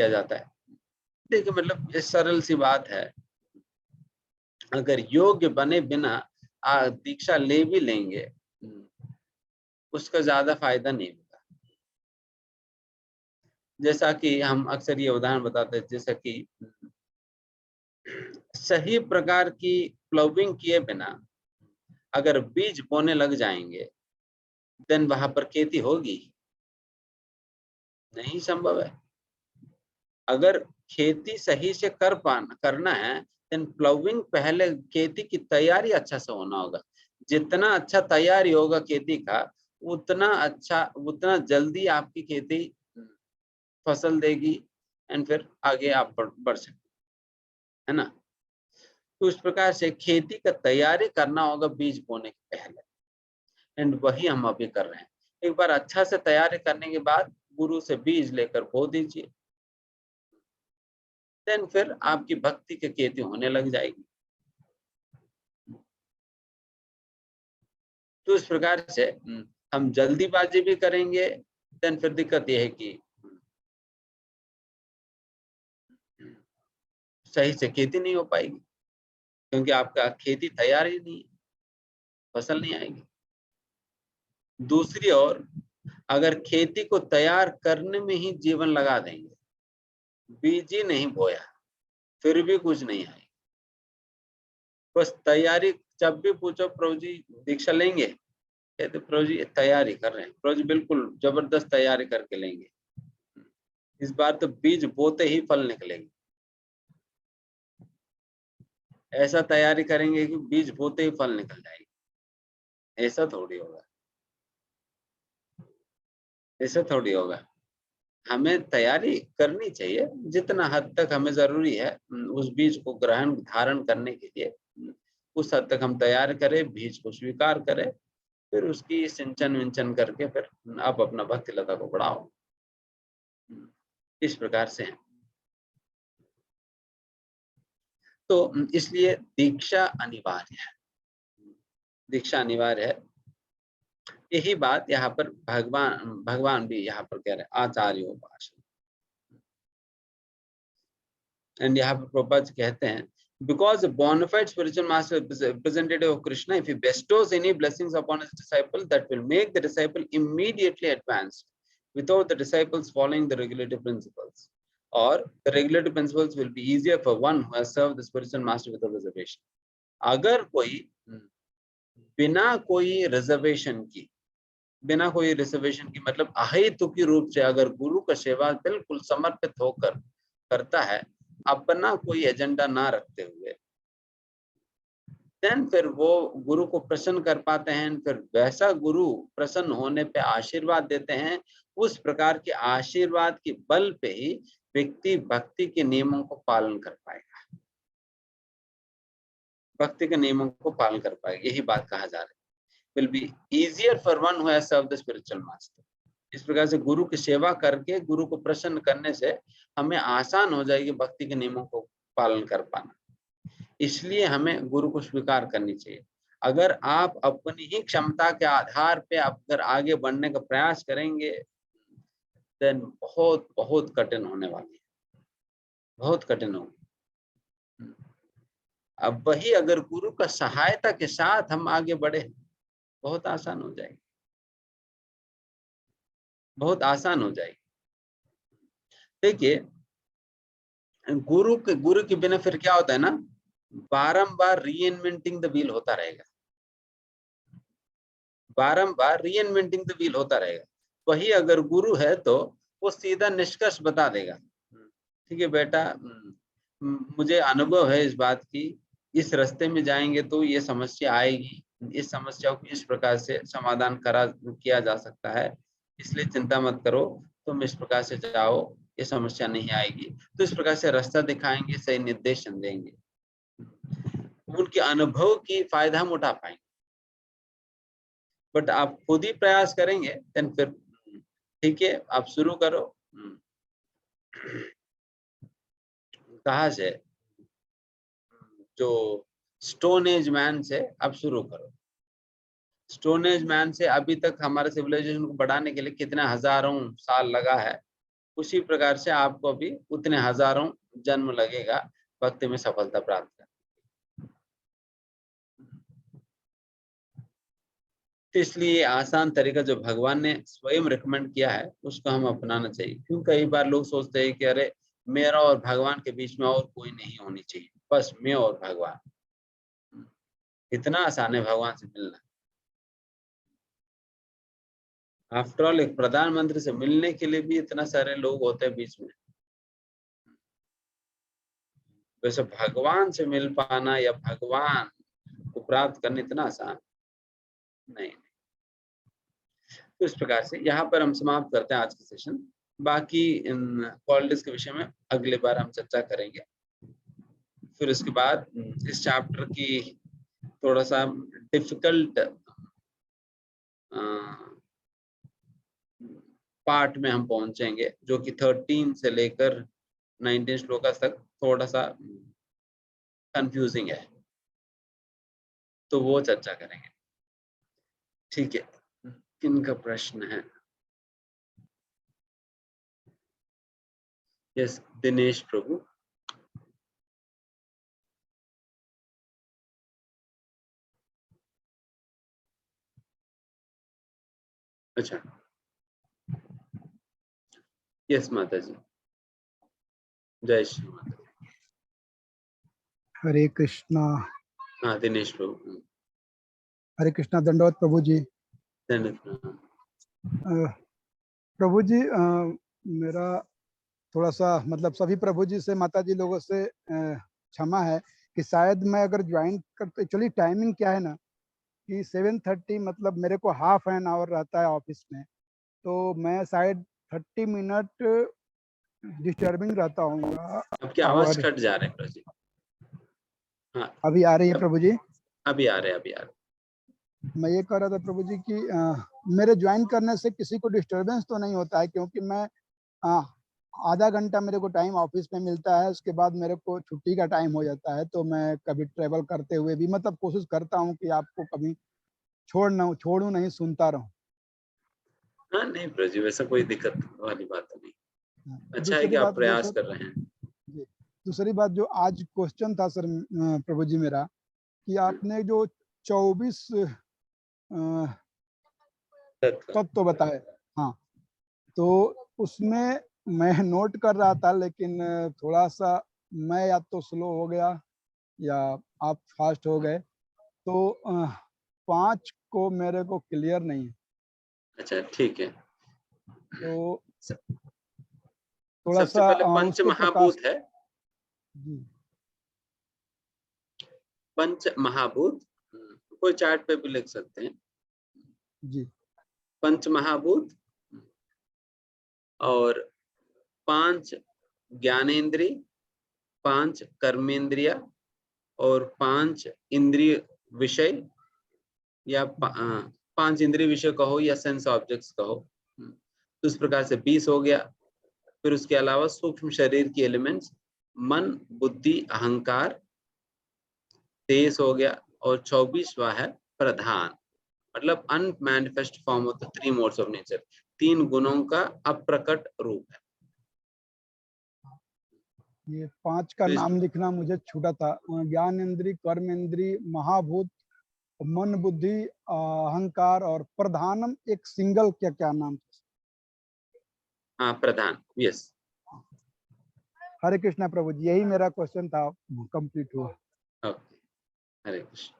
जाता है। देखिए मतलब ये सरल सी बात है, अगर योग्य बने बिना दीक्षा ले भी लेंगे, उसका ज्यादा फायदा नहीं होगा। जैसा कि हम अक्सर ये उदाहरण बताते हैं, जैसा कि सही प्रकार की प्लाउइंग किए बिना अगर बीज बोने लग जाएंगे, देन वहां पर खेती होगी नहीं, संभव है। अगर खेती सही से करना है, देन प्लाउइंग पहले खेती की तैयारी अच्छा से होना होगा। जितना अच्छा तैयारी होगा खेती का, उतना जल्दी आपकी खेती फसल देगी, एंड फिर आगे आप बढ़ सकते है ना। तो इस प्रकार से खेती का तैयारी करना होगा बीज बोने के पहले, एंड वही हम अभी कर रहे हैं। एक बार अच्छा से तैयारी करने के बाद गुरु से बीज लेकर बो दीजिए, देन फिर आपकी भक्ति की खेती होने लग जाएगी। तो इस प्रकार से हम जल्दीबाजी भी करेंगे, देन फिर दिक्कत यह है कि सही से खेती नहीं हो पाएगी, क्योंकि आपका खेती तैयार ही नहीं है, फसल नहीं आएगी। दूसरी ओर अगर खेती को तैयार करने में ही जीवन लगा देंगे, बीज ही नहीं बोया, फिर भी कुछ नहीं आएगा। बस तैयारी, जब भी पूछो प्रभु जी दीक्षा लेंगे, कहते प्रभु जी तैयारी कर रहे हैं। प्रभु जी बिल्कुल जबरदस्त तैयारी करके लेंगे, इस बार तो बीज बोते ही फल निकलेंगे। ऐसा तैयारी करेंगे कि बीज बोते ही फल निकल जाएंगे, ऐसा थोड़ी होगा, ऐसा थोड़ी होगा। हमें तैयारी करनी चाहिए जितना हद तक हमें जरूरी है, उस बीज को धारण करने के लिए उस हद तक हम तैयार करें, बीज को स्वीकार करें, फिर उसकी सिंचन विंचन करके फिर आप अपना भक्ति लता को बढ़ाओ। इस प्रकार से तो इसलिए दीक्षा अनिवार्य है, दीक्षा अनिवार्य है। यही बात यहाँ पर भगवान भी यहाँ पर कह रहे हैं आचार्योपासना। एंड यहाँ पर प्रभुपाद कहते हैं because a bona fide spiritual master representative of Krishna, if he bestows any blessings upon his disciple, that will make the disciple immediately advanced without the disciples following the regulative principles, or the regulative principles will be easier for one who has served the spiritual master without reservation. अगर कोई बिना कोई reservation की, बिना कोई reservation की मतलब अहेतुकी रूप से अगर गुरु का सेवा बिल्कुल समर्पित होकर करता है, अपना कोई एजेंडा ना रखते हुए, देन फिर वो गुरु को प्रसन्न कर पाते हैं। फिर वैसा गुरु प्रसन्न होने पे आशीर्वाद देते हैं, उस प्रकार के आशीर्वाद के बल पे ही व्यक्ति भक्ति के नियमों को पालन कर पाएगा, भक्ति के नियमों को पालन कर पाएगा। यही बात कहा जा रहा है, will be easier for one who has served the spiritual master. इस प्रकार से गुरु की सेवा करके गुरु को प्रसन्न करने से हमें आसान हो जाएगी भक्ति के नियमों को पालन कर पाना। इसलिए हमें गुरु को स्वीकार करनी चाहिए। अगर आप अपनी ही क्षमता के आधार पे अगर आगे बढ़ने का प्रयास करेंगे, देन बहुत बहुत कठिन होने वाली है, बहुत कठिन होगी। अब वही अगर गुरु का सहायता के साथ हम आगे बढ़े, बहुत आसान हो जाएगी, बहुत आसान हो जाएगी। देखिए, गुरु के बिना फिर क्या होता है ना, बारंबार रीइन्वेंटिंग द व्हील होता रहेगा, बारंबार रीइन्वेंटिंग द व्हील होता रहेगा। वही अगर गुरु है तो वो सीधा निष्कर्ष बता देगा, ठीक है बेटा, मुझे अनुभव है इस बात की, इस रास्ते में जाएंगे तो ये समस्या आएगी, इस समस्या को इस प्रकार से समाधान किया जा सकता है, इसलिए चिंता मत करो, तुम इस प्रकार से जाओ, ये समस्या नहीं आएगी। तो इस प्रकार से रास्ता दिखाएंगे, सही निर्देशन देंगे, उनके अनुभव की फायदा हम उठा पाएंगे। बट आप खुद ही प्रयास करेंगे, देन फिर ठीक है, आप शुरू करो। कहाँ से? जो स्टोन एज मैन से आप शुरू करो। स्टोन एज मैन से अभी तक हमारे सिविलाइजेशन को बढ़ाने के लिए कितने हजारों साल लगा है, उसी प्रकार से आपको अभी उतने हजारों जन्म लगेगा भक्ति में सफलता प्राप्त करने। तो इसलिए आसान तरीका जो भगवान ने स्वयं रिकमेंड किया है उसको हम अपनाना चाहिए। क्यों कई बार लोग सोचते हैं कि अरे मेरा और भगवान के बीच में और कोई नहीं होनी चाहिए, बस मैं और भगवान। इतना आसान है भगवान से मिलना। आफ्टर ऑल एक प्रधानमंत्री से मिलने के लिए भी इतना सारे लोग होते हैं बीच में, वैसे भगवान से मिल पाना या भगवान को प्राप्त करना इतना आसान नहीं। तो इस प्रकार से यहाँ पर हम समाप्त करते हैं आज का सेशन। बाकी इन क्वालिटीज के विषय में अगले बार हम चर्चा करेंगे। फिर उसके बाद इस चैप्टर की थोड़ा सा डिफिकल्ट पार्ट में हम पहुंचेंगे, जो कि 13 से लेकर 19 श्लोक तक थोड़ा सा कंफ्यूजिंग है, तो वो चर्चा करेंगे। ठीक है, किनका प्रश्न है? यस, दिनेश प्रभु। अच्छा, यस माता जी, जय श्री माता। हरे कृष्णा। हाँ दिनेश प्रभु। हरे कृष्णा, दंडवत प्रभु जी। प्रभु जी, मेरा थोड़ा सा मतलब सभी प्रभु जी से, माता जी लोगों से क्षमा है कि शायद मैं अगर ज्वाइन करते, एक्चुअली टाइमिंग क्या है ना कि 7:30 मतलब मेरे को हाफ एन आवर रहता है ऑफिस में, तो मैं शायद 30 मिनट डिस्टर्बिंग रहता हूँ। आपकी आवाज कट जा रहे हैं प्रभु जी। हाँ, अभी आ रही है प्रभु जी? अभी आ रहे हैं, अभी आ रहे। मैं ये कह रहा था प्रभु जी कि मेरे ज्वाइन करने से किसी को डिस्टरबेंस तो नहीं होता है, क्योंकि मैं आधा घंटा मेरे को टाइम ऑफिस में मिलता है, उसके बाद मेरे को छुट्टी का टाइम हो जाता है, तो मैं कभी ट्रेवल करते हुए भी मतलब कोशिश करता हूँ कि आपको कभी छोड़ू नहीं, सुनता रहूं। हाँ नहीं प्रभु जी, वैसा कोई दिक्कत वाली बात तो नहीं। अच्छा है कि दूसरी आप बात जो प्रयास सर, कर रहे हैं। जी, दूसरी बात जो आज क्वेश्चन था सर प्रभु जी मेरा, कि आपने जो 24 तत्व बताए, हाँ, तो उसमें मैं नोट कर रहा था, लेकिन थोड़ा सा मैं या तो स्लो हो गया या आप फास्ट हो गए, तो 5 को मेरे को क्लियर नहीं है, अच्छा ठीक है। तो स- थोड़ा सबसे सा पहले पंच उसको प्रकाश। महाभूत है। जी पंच महाभूत, कोई चार्ट पे भी लिख सकते हैं। जी पंच महाभूत और 5 ज्ञानेंद्री, 5 कर्मेंद्रिया और 5 इंद्रिय विषय या 5 इंद्रिय विषय कहो या सेंस ऑब्जेक्ट्स कहो। तो इस प्रकार से 20 हो गया। फिर उसके अलावा सूक्ष्म शरीर की एलिमेंट्स मन, बुद्धि, अहंकार 23 हो गया। और 24वां है प्रधान, मतलब unmanifest form of the 3 modes of nature, 3 गुणों का अप्रकट रूप है। ये 5 का तो नाम लिखना मुझे छूटा था, ज्ञान इंद्री, कर्म इंद्री, महाभूत, मन, बुद्धि, अहंकार और प्रधानम, एक सिंगल क्या क्या नाम था? हाँ प्रधान, यस। हरे कृष्णा प्रभु जी, यही मेरा क्वेश्चन था, कंप्लीट हुआ। ओके, हरे कृष्ण।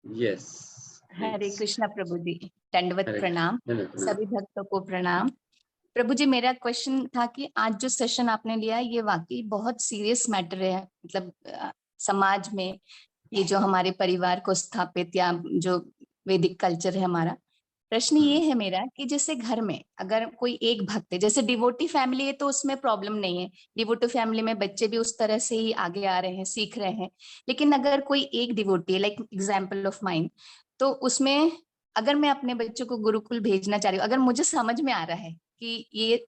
यस, हरे कृष्णा प्रभु जी, दंडवत हरे प्रणाम, कृष्ण। सभी भक्तों को प्रणाम। प्रभु जी, मेरा क्वेश्चन था कि आज जो सेशन आपने लिया ये वाकई बहुत सीरियस मैटर है, मतलब समाज में ये जो हमारे परिवार को स्थापित या जो वैदिक कल्चर है हमारा। प्रश्न ये है मेरा कि जैसे घर में अगर कोई एक भक्त है, जैसे डिवोटी फैमिली है तो उसमें प्रॉब्लम नहीं है, डिवोटी फैमिली में बच्चे भी उस तरह से ही आगे आ रहे हैं, सीख रहे हैं। लेकिन अगर कोई एक डिवोटी है, लाइक एग्जाम्पल ऑफ माइन, तो उसमें अगर मैं अपने बच्चों को गुरुकुल भेजना चाह रही हूँ, अगर मुझे समझ में आ रहा है कि ये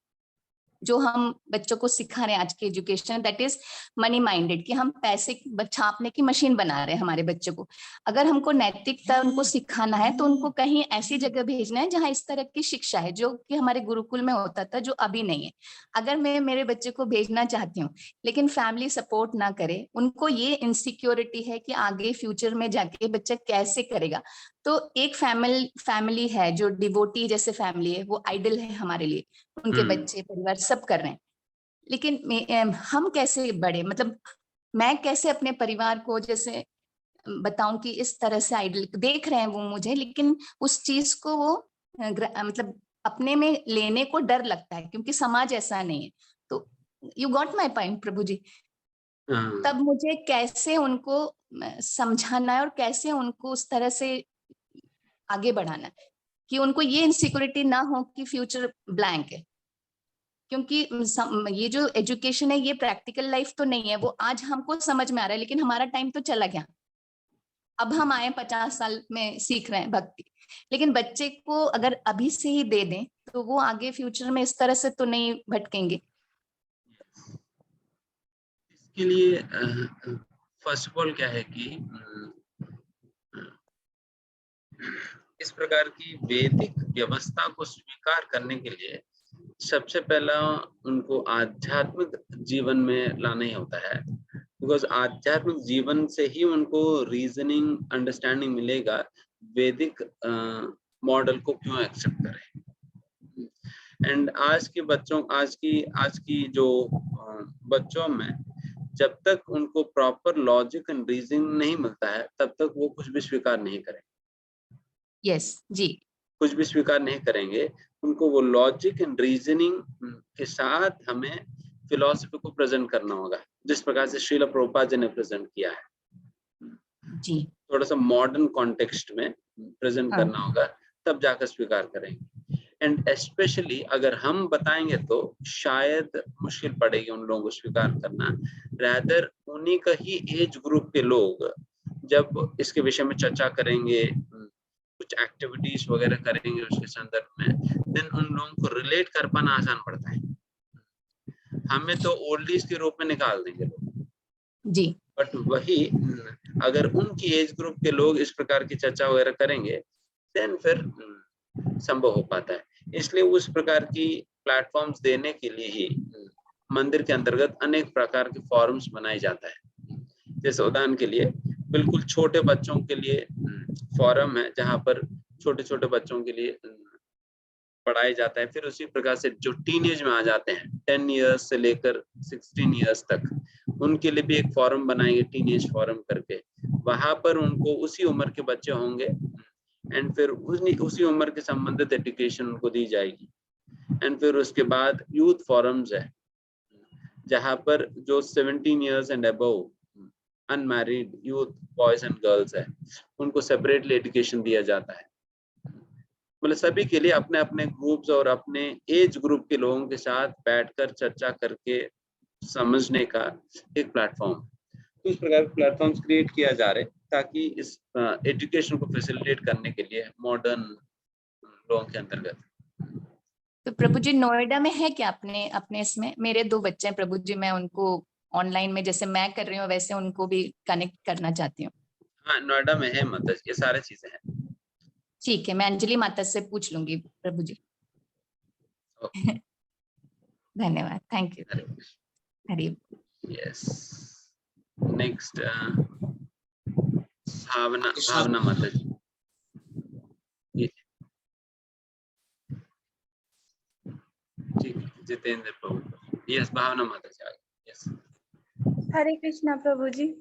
जो हम बच्चों को सिखा रहे हैं आज की education, that is money minded, कि हम पैसे छापने की मशीन बना रहे हैं हमारे बच्चों को। अगर हमको नैतिकता उनको सिखाना है तो उनको कहीं ऐसी जगह भेजना है जहां इस तरह की शिक्षा है, जो कि हमारे गुरुकुल में होता था, जो अभी नहीं है। अगर मैं मेरे बच्चे को भेजना चाहती हूँ लेकिन फैमिली सपोर्ट ना करे, उनको ये इनसिक्योरिटी है कि आगे फ्यूचर में जाके बच्चा कैसे करेगा, तो एक फैमिली है जो डिवोटी जैसे फैमिली है, वो आइडल है हमारे लिए, उनके बच्चे परिवार सब कर रहे हैं। लेकिन हम कैसे बड़े, मतलब मैं कैसे अपने परिवार को जैसे बताऊं कि इस तरह से आइडल देख रहे हैं वो मुझे, लेकिन उस चीज को वो मतलब अपने में लेने को डर लगता है क्योंकि समाज ऐसा नहीं है। तो यू गॉट माय पॉइंट प्रभु जी। तब मुझे कैसे उनको समझाना है और कैसे उनको उस तरह से आगे बढ़ाना है कि उनको ये इनसिक्योरिटी ना हो कि फ्यूचर ब्लैंक है। क्योंकि ये जो एजुकेशन है ये प्रैक्टिकल लाइफ तो नहीं है, वो आज हमको समझ में आ रहा है, लेकिन हमारा टाइम तो चला गया। अब हम आए 50 साल में सीख रहे हैं भक्ति, लेकिन बच्चे को अगर अभी से ही दे दें तो वो आगे फ्यूचर में इस तरह से तो नहीं भटकेंगे। इसके लिए फर्स्ट ऑफ ऑल क्या है कि इस प्रकार की वैदिक व्यवस्था को स्वीकार करने के लिए सबसे पहला उनको आध्यात्मिक जीवन में लाना ही होता है, बिकॉज आध्यात्मिक जीवन से ही उनको रीजनिंग अंडरस्टैंडिंग मिलेगा वैदिक मॉडल को क्यों एक्सेप्ट करें। एंड आज के बच्चों, आज की जो बच्चों में जब तक उनको प्रॉपर लॉजिक एंड रीजनिंग नहीं मिलता है तब तक वो कुछ भी स्वीकार नहीं करेंगे। यस जी, कुछ भी स्वीकार नहीं करेंगे। उनको वो लॉजिक एंड रीजनिंग के साथ हमें फिलॉसफी को प्रेजेंट करना होगा, जिस प्रकार से श्रील प्रभुपाद जी ने प्रेजेंट किया है जी, थोड़ा सा मॉडर्न कॉन्टेक्स्ट में प्रेजेंट हाँ, करना होगा, तब जाकर स्वीकार करेंगे। एंड स्पेशली अगर हम बताएंगे तो शायद मुश्किल पड़ेगी उन लोगों को स्वीकार करना। रैदर उन्हीं का ही एज ग्रुप के लोग जब इसके विषय में चर्चा करेंगे, कुछ एक्टिविटीज वगैरह करेंगे उसके संदर्भ में, देन उन लोगों को रिलेट कर पाना आसान पड़ता है। हमें तो ओल्डीज के रूप में निकाल देंगे लोग जी। बट वही अगर उनकी एज ग्रुप के लोग इस प्रकार की चर्चा वगैरह करेंगे देन फिर संभव हो पाता है। इसलिए उस प्रकार की प्लेटफॉर्म्स देने के लिए ही मंदिर के अंतर्गत अनेक प्रकार के फॉरम्स बनाए जाता है। जैसे उदाहरण के लिए बिल्कुल छोटे बच्चों के लिए फॉरम है जहां पर छोटे छोटे बच्चों के लिए पढ़ाया जाता है। फिर उसी प्रकार से जो टीनेज में आ जाते हैं 10 इयर्स से लेकर 16 इयर्स तक, उनके लिए भी एक फॉरम बनाएंगे टीनेज फॉरम करके। वहां पर उनको उसी उम्र के बच्चे होंगे एंड फिर उसी उम्र के संबंधित एजुकेशन उनको दी जाएगी। एंड फिर उसके बाद यूथ फॉरम्स है जहां पर जो 17 years and above unmarried youth boys and girls है उनको सेपरेटली एजुकेशन दिया जाता है। मतलब सभी के लिए अपने अपने ग्रुप्स और अपने एज ग्रुप के लोगों के साथ बैठकर चर्चा करके समझने का एक प्लेटफॉर्म। तो इस प्रकार के प्लेटफॉर्म्स क्रिएट किया जा रहे ताकि इस एजुकेशन को फैसिलिटेट करने के लिए मॉडर्न लोगों के अंतर्गत। तो प्रभु जी नोएडा में है क्या अपने अपने इसमें? मेरे 2 बच्चे हैं प्रभु जी, मैं उनको ऑनलाइन में जैसे मैं कर रही हूँ वैसे उनको भी कनेक्ट करना चाहती हूँ। हाँ नोएडा में है, मतलब ये सारी चीजें हैं। ठीक है, मैं अंजलि माता से पूछ लूंगी प्रभु जी। धन्यवाद, thank you. Hari. Yes, next Bhavna माता जी। ठीक है, जितेंद्र प्रभु। यस, भावना माता जी आगे। यस, हरे कृष्णा प्रभु जी।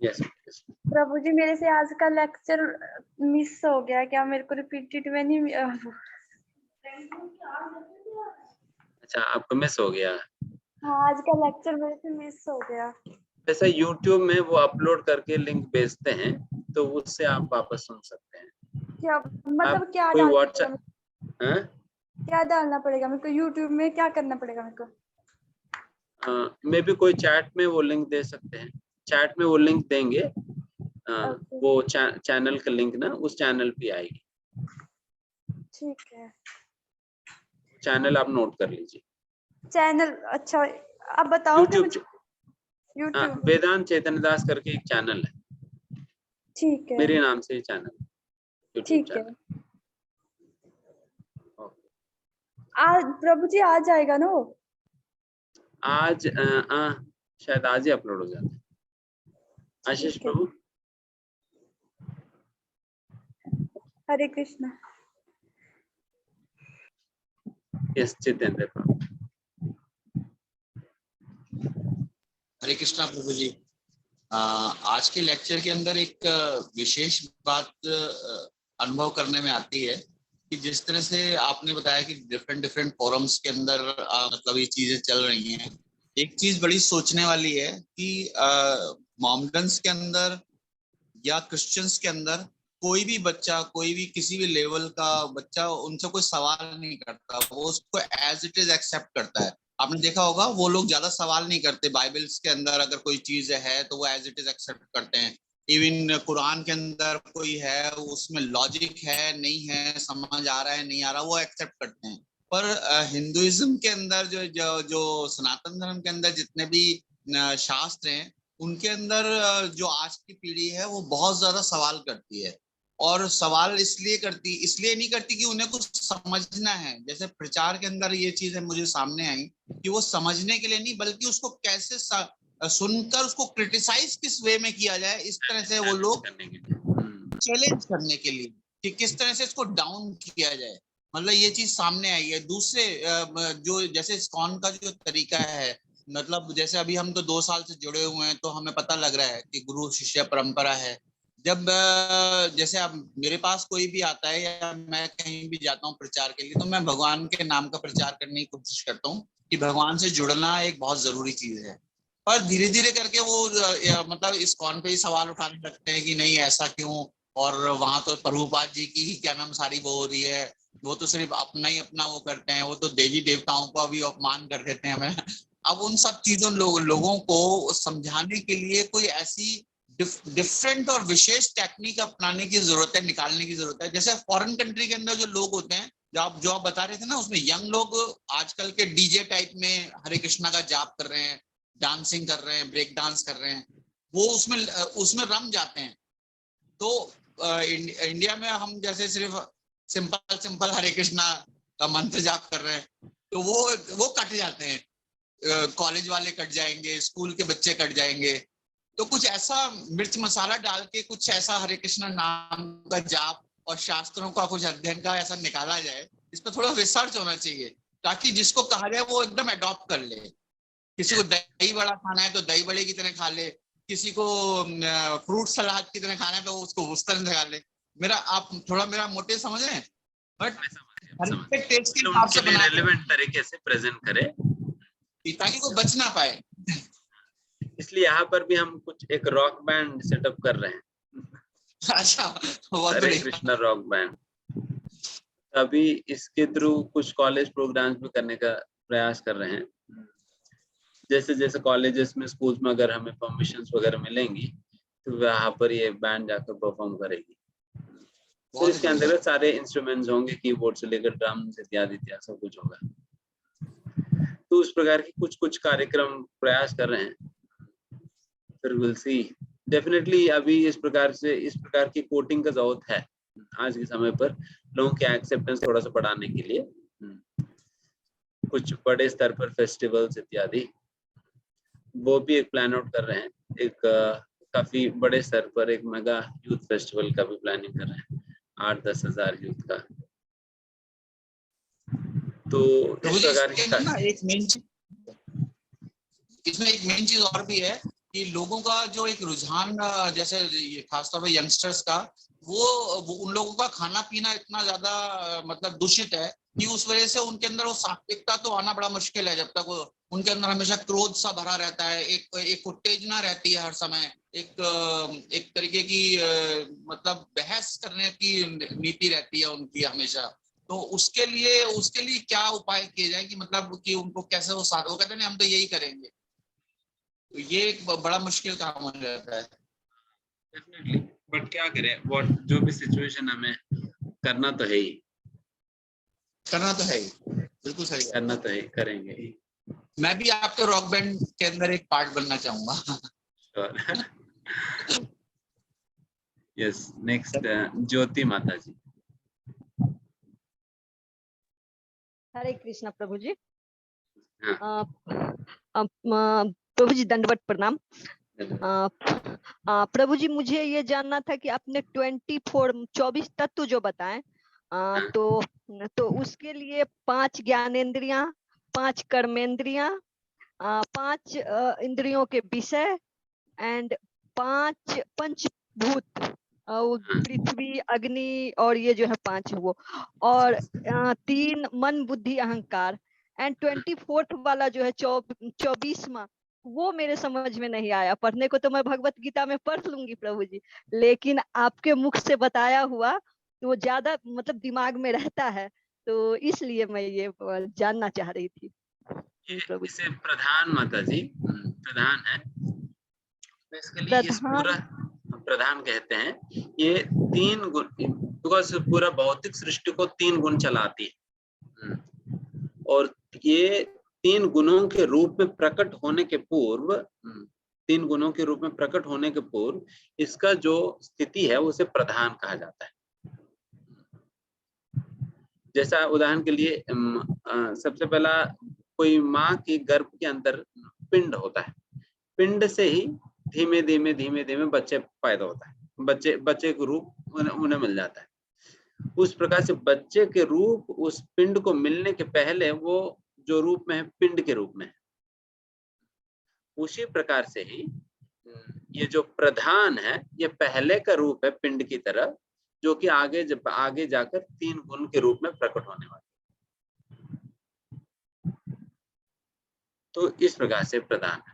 यस प्रभु जी मेरे से आज का लेक्चर मिस हो गया, क्या मेरे को रिपीटेड में नहीं? अच्छा, आपको मिस हो गया? हाँ, आज का लेक्चर मेरे से मिस हो गया। वैसे YouTube में वो अपलोड करके लिंक भेजते हैं तो उससे आप वापस सुन सकते हैं। क्या मतलब क्या कोई डालना व्हाट्सएप पड़ेगा? क्या डालना पड़ेगा मेरे को? YouTube में क्या करना पड़ेगा मेरे को? मे भी कोई चैट में वो लिंक दे सकते हैं। चैट में वो लिंक देंगे, वो चैनल का लिंक ना उस चैनल पे आएगी। ठीक है, चैनल आप नोट कर लीजिए। चैनल? अच्छा, आप बताओगे मुझे? YouTube वेदांत चैतन्य दास करके एक चैनल है। ठीक है, मेरे नाम से चैनल, ठीक है। आज प्रभु जी आ जाएगा ना वो? आज शायद आज ही अपलोड हो जाता है। आशीष प्रभु। हरे कृष्णा। यस, जितेंद्र प्रभु। हरे कृष्णा प्रभु जी। आज के लेक्चर के अंदर एक विशेष बात अनुभव करने में आती है कि जिस तरह से आपने बताया कि डिफरेंट फोरम्स के अंदर मतलब ये चीजें चल रही हैं। एक चीज बड़ी सोचने वाली है कि मॉमडन्स के अंदर या क्रिश्चियंस के अंदर कोई भी बच्चा, कोई भी किसी भी लेवल का बच्चा उनसे कोई सवाल नहीं करता, वो उसको एज इट इज एक्सेप्ट करता है। आपने देखा होगा वो लोग ज्यादा सवाल नहीं करते। बाइबल्स के अंदर अगर कोई चीज है तो वो एज इट इज एक्सेप्ट करते हैं। इवन कुरान के अंदर कोई है, उसमें लॉजिक है नहीं है, समझ आ रहा है नहीं आ रहा, वो एक्सेप्ट करते हैं। पर हिंदुइज्म के अंदर जो सनातन धर्म के अंदर जितने भी शास्त्र हैं उनके अंदर जो आज की पीढ़ी है वो बहुत ज्यादा सवाल करती है। और सवाल इसलिए नहीं करती कि उन्हें कुछ समझना है। जैसे प्रचार के अंदर ये चीजें मुझे सामने आई कि वो समझने के लिए नहीं बल्कि उसको कैसे सुनकर उसको क्रिटिसाइज किस वे में किया जाए, इस तरह से वो लोग चैलेंज करने के लिए कि किस तरह से इसको डाउन किया जाए, मतलब ये चीज सामने आई है। दूसरे जो जैसे इस्कॉन का जो तरीका है, मतलब जैसे अभी हम तो 2 साल से जुड़े हुए हैं तो हमें पता लग रहा है कि गुरु शिष्य परंपरा है। जब जैसे अब मेरे पास कोई भी आता है या मैं कहीं भी जाता हूँ प्रचार के लिए तो मैं भगवान के नाम का प्रचार करने की कोशिश करता हूँ कि भगवान से जुड़ना एक बहुत जरूरी चीज है। पर धीरे धीरे करके वो मतलब इस्कॉन पे ही सवाल उठाने लगते हैं कि नहीं ऐसा क्यों, और वहां तो प्रभुपाद जी की ही क्या नाम सारी वो हो रही है, वो तो सिर्फ अपना ही अपना वो करते हैं, वो तो देवी देवताओं का भी अपमान कर देते हैं हमें। अब उन सब चीजों लोगों को समझाने के लिए कोई ऐसी डिफरेंट और विशेष टेक्निक अपनाने की जरूरत है, निकालने की जरूरत है। जैसे फॉरेन कंट्री के अंदर जो लोग होते हैं, जो आप बता रहे थे ना, उसमें यंग लोग आजकल के डीजे टाइप में हरे कृष्णा का जाप कर रहे हैं, डांसिंग कर रहे हैं, ब्रेक डांस कर रहे हैं, वो उसमें रम जाते हैं। तो इंडिया में हम जैसे सिर्फ सिंपल हरे कृष्णा का मंत्र जाप कर रहे हैं, तो वो कट जाते हैं। कॉलेज वाले कट जाएंगे, स्कूल के बच्चे कट जाएंगे। तो कुछ ऐसा मिर्च मसाला डाल के कुछ ऐसा हरे कृष्णा नाम का जाप और शास्त्रों का कुछ अध्ययन का ऐसा निकाला जाए, इस पर थोड़ा रिसर्च होना चाहिए, ताकि जिसको कहा जाए वो एकदम अडॉप्ट कर ले। किसी को दही बड़ा खाना है तो दही बड़े की तरह खा ले, किसी को फ्रूट सलाद की तरह खाना है तो उसको उस तरह से खा ले। आप थोड़ा मेरा मोटिव समझ रहे हैं, बट टेस्ट के हिसाब से बनाया रेलेवेंट तरीके से प्रेजेंट करें ताकि कोई बच ना पाए। इसलिए यहाँ पर भी हम कुछ एक रॉक बैंड सेटअप कर रहे हैं। अच्छा, बहुत हरे बढ़िया। Krishna rock band. अभी इसके थ्रू कुछ कॉलेज प्रोग्राम्स भी करने का प्रयास कर रहे हैं। जैसे जैसे कॉलेजेस में, स्कूल्स में अगर हमें परमिशंस वगैरह मिलेंगी तो वहाँ पर ये बैंड जाकर परफॉर्म करेगी। तो इसके अंतर्गत सारे इंस्ट्रूमेंट्स होंगे, कीबोर्ड से लेकर ड्रम्स इत्यादि इत्यादि सब कुछ होगा। तो उस प्रकार की कुछ कार्यक्रम प्रयास कर रहे हैं। फिर विल सी। डेफिनेटली अभी इस प्रकार की कोटिंग का जरूरत है आज के समय पर, लोगों के एक्सेप्टेंस थोड़ा सा बढ़ाने के लिए। कुछ बड़े स्तर पर फेस्टिवल्स इत्यादि वो भी एक प्लान आउट कर रहे हैं। एक काफी बड़े स्तर पर एक मेगा यूथ फेस्टिवल का भी प्लानिंग कर रहे हैं, 8-10 हजार यूथ का। तो इस प्रकार की इसमें एक मेन चीज और भी है कि लोगों का जो एक रुझान, जैसे खासतौर पर यंगस्टर्स का, वो उन लोगों का खाना पीना इतना ज्यादा मतलब दूषित है कि उस वजह से उनके अंदर वो सात्विकता तो आना बड़ा मुश्किल है। जब तक वो उनके अंदर हमेशा क्रोध सा भरा रहता है, एक उत्तेजना रहती है हर समय, एक तरीके की मतलब बहस करने की नीति रहती है उनकी हमेशा। तो उसके लिए क्या उपाय किए जाए कि मतलब कि उनको कैसे वो कहते हैं हम तो यही करेंगे, तो ये एक बड़ा मुश्किल काम हो जाता है। डेफिनेटली, बट क्या करें, जो भी सिचुएशन हमें करना तो है ही, बिल्कुल सही करना तो है, करेंगे ही। मैं भी आपके रॉक बैंड के अंदर एक पार्ट बनना चाहूंगा। यस, नेक्स्ट ज्योति माता जी। हरे कृष्णा प्रभु जी। हाँ। प्रभु जी दंडवत प्रणाम। प्रभु जी मुझे ये जानना था कि आपने 24 तत्व जो बताएं, तो उसके लिए 5 ज्ञानेंद्रियां, 5 कर्मेंद्रियां, 5 इंद्रियों के विषय एंड 5 पंचभूत, पृथ्वी, अग्नि और ये जो है 5 वो, और 3 मन, बुद्धि, अहंकार, एंड 24th वाला जो है 24वां, वो मेरे समझ में नहीं आया। पढ़ने को तो मैं भगवत गीता में पढ़ लूंगी प्रभु जी, लेकिन आपके मुख से बताया हुआ तो वो ज्यादा मतलब दिमाग में रहता है, तो इसलिए मैं ये जानना चाह रही थी प्रभु जी। इसे प्रधान माता जी प्रधान है, बेसिकली इस पूरा प्रधान कहते हैं। ये 3 गुण, बिकॉज पूरा भौतिक सृष्टि को 3 गुण चलाती है, और ये 3 गुणों के रूप में प्रकट होने के पूर्व, 3 गुणों के रूप में प्रकट होने के पूर्व इसका जो स्थिति है उसे प्रधान कहा जाता है। जैसा उदाहरण के लिए सबसे पहला, कोई माँ के गर्भ के अंदर पिंड होता है, पिंड से ही धीमे धीमे बच्चे पैदा होता है, बच्चे के रूप उन्हें मिल जाता है। उस प्रकार से बच्चे के रूप उस पिंड को मिलने के पहले वो जो रूप में है पिंड के रूप में है। उसी प्रकार से ही ये जो प्रधान है ये पहले का रूप है पिंड की तरह, जो कि आगे जाकर 3 गुण के रूप में प्रकट होने वाले। तो इस प्रकार से प्रधान है,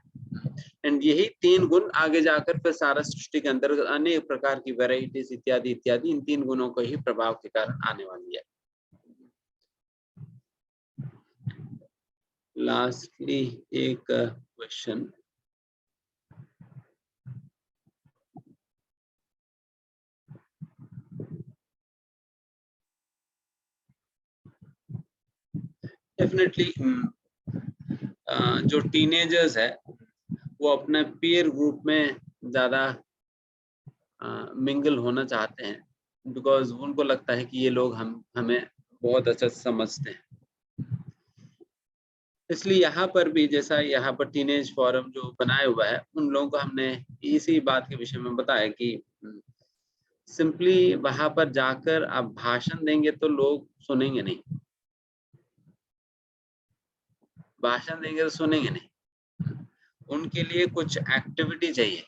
एंड यही 3 गुण आगे जाकर फिर सारा सृष्टि के अंदर अनेक प्रकार की वेराइटीज इत्यादि इत्यादि इन 3 गुणों को ही प्रभाव के कारण आने वाली है। लास्टली एक क्वेश्चन, डेफिनेटली जो टीनेजर्स है वो अपने पीयर ग्रुप में ज़्यादा मिंगल होना चाहते हैं, बिकॉज उनको लगता है कि ये लोग हमें बहुत अच्छा समझते हैं। इसलिए यहाँ पर भी, जैसा यहाँ पर टीनेज फोरम जो बनाया हुआ है, उन लोगों को हमने इसी बात के विषय में बताया कि सिंपली वहां पर जाकर आप भाषण देंगे तो लोग सुनेंगे नहीं, भाषण देंगे तो सुनेंगे नहीं। उनके लिए कुछ एक्टिविटी चाहिए,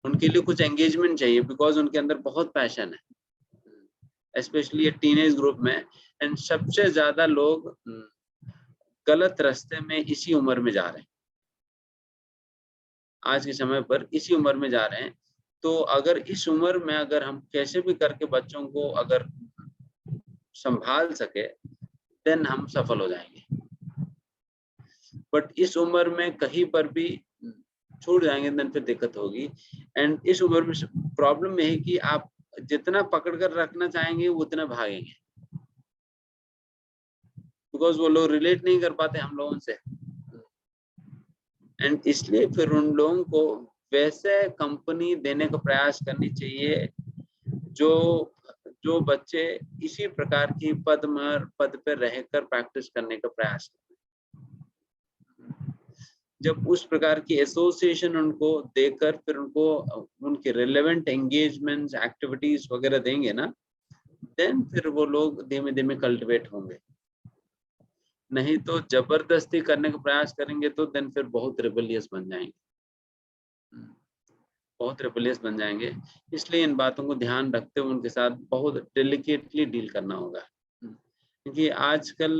उनके लिए कुछ एंगेजमेंट चाहिए, बिकॉज उनके अंदर बहुत पैशन है, स्पेशली टीनेज ग्रुप में। एंड सबसे ज्यादा लोग गलत रास्ते में इसी उम्र में जा रहे हैं, आज के समय पर इसी उम्र में जा रहे हैं। तो अगर इस उम्र में अगर हम कैसे भी करके बच्चों को अगर संभाल सके, देन हम सफल हो जाएंगे। बट इस उम्र में कहीं पर भी छूट जाएंगे, देन फिर दिक्कत होगी। एंड इस उम्र में प्रॉब्लम यही कि आप जितना पकड़ कर रखना चाहेंगे उतना भागेंगे, बिकॉज वो लोग रिलेट नहीं कर पाते हम लोगों से। एंड इसलिए फिर उन लोगों को वैसे कंपनी देने का प्रयास करनी चाहिए जो बच्चे इसी प्रकार की पद पर रहकर प्रैक्टिस करने का प्रयास करें। जब उस प्रकार की एसोसिएशन उनको देकर फिर उनको उनके रिलेवेंट एंगेजमेंट्स, एक्टिविटीज वगैरह देंगे ना, देन फिर वो लोग धीमे धीमे कल्टिवेट होंगे। नहीं तो जबरदस्ती करने का प्रयास करेंगे तो देन फिर बहुत रिबेलियस बन जाएंगे, बहुत रिबेलियस बन जाएंगे। इसलिए इन बातों को ध्यान रखते हुए उनके साथ बहुत डेलिकेटली डील करना होगा, क्योंकि आजकल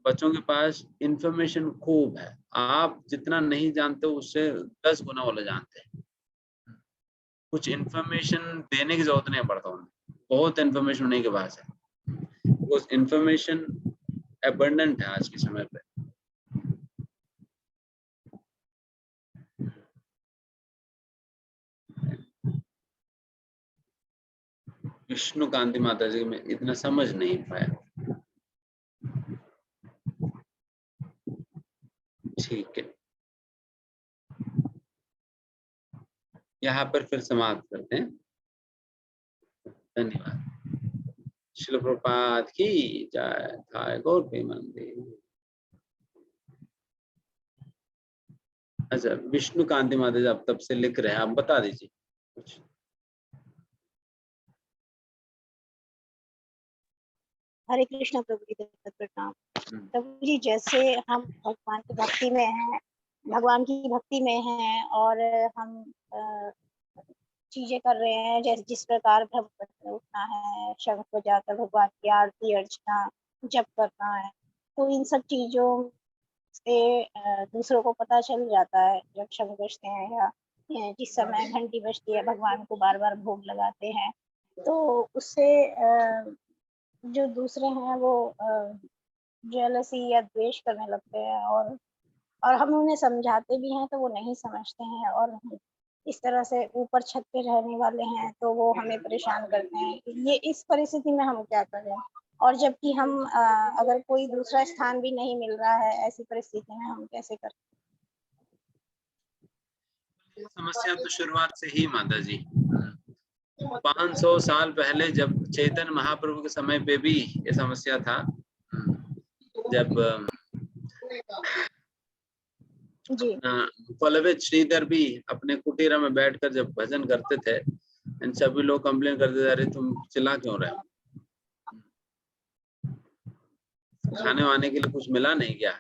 बच्चों के पास इंफॉर्मेशन खूब है। आप जितना नहीं जानते उससे 10 गुना वाला जानते हैं। कुछ इंफॉर्मेशन देने की जरूरत नहीं पड़ता उन्हें, बहुत इंफॉर्मेशन उन्हीं के पास है। उस इंफॉर्मेशन एबंडेंट है आज के समय पे। विष्णु कांति माता जी में इतना समझ नहीं पाया। ठीक है, यहाँ पर फिर समाप्त करते हैं। धन्यवाद। श्रील प्रभुपाद की जय। था गौर प्रेमानंद। अच्छा, विष्णु कांति माता जी आप तब से लिख रहे हैं, आप बता दीजिए कुछ। हरे कृष्ण प्रभु जी, प्रणाम। प्रभु जी, जैसे हम भगवान की भक्ति में हैं, भगवान की भक्ति में हैं और हम चीजें कर रहे हैं, जैसे जिस प्रकार उठना है, शंख बजाकर भगवान की आरती अर्चना जप करना है, तो इन सब चीजों से दूसरों को पता चल जाता है। जब शंख बजते हैं या जिस समय घंटी बजती है, भगवान को बार बार भोग लगाते हैं, तो उससे जो दूसरे हैं वो जेलसी या द्वेष करने लगते हैं, और हम उन्हें समझाते भी हैं तो वो नहीं समझते हैं, और इस तरह से ऊपर छत पे रहने वाले हैं तो वो हमें परेशान करते हैं। ये इस परिस्थिति में हम क्या करें? और जबकि हम अगर कोई दूसरा स्थान भी नहीं मिल रहा है, ऐसी परिस्थिति में हम कैसे करें? समस्या तो शुरुआत से ही माता जी 500 साल पहले जब चैतन्य महाप्रभु के समय पे भी ये समस्या था। जब जी फलवेद श्रीधर भी अपने कुटीरा में बैठकर जब भजन करते थे, इन सभी लोग कंप्लेन करते थे, अरे तुम चिल्ला क्यों रहे हो, खाने वाने के लिए कुछ मिला नहीं क्या,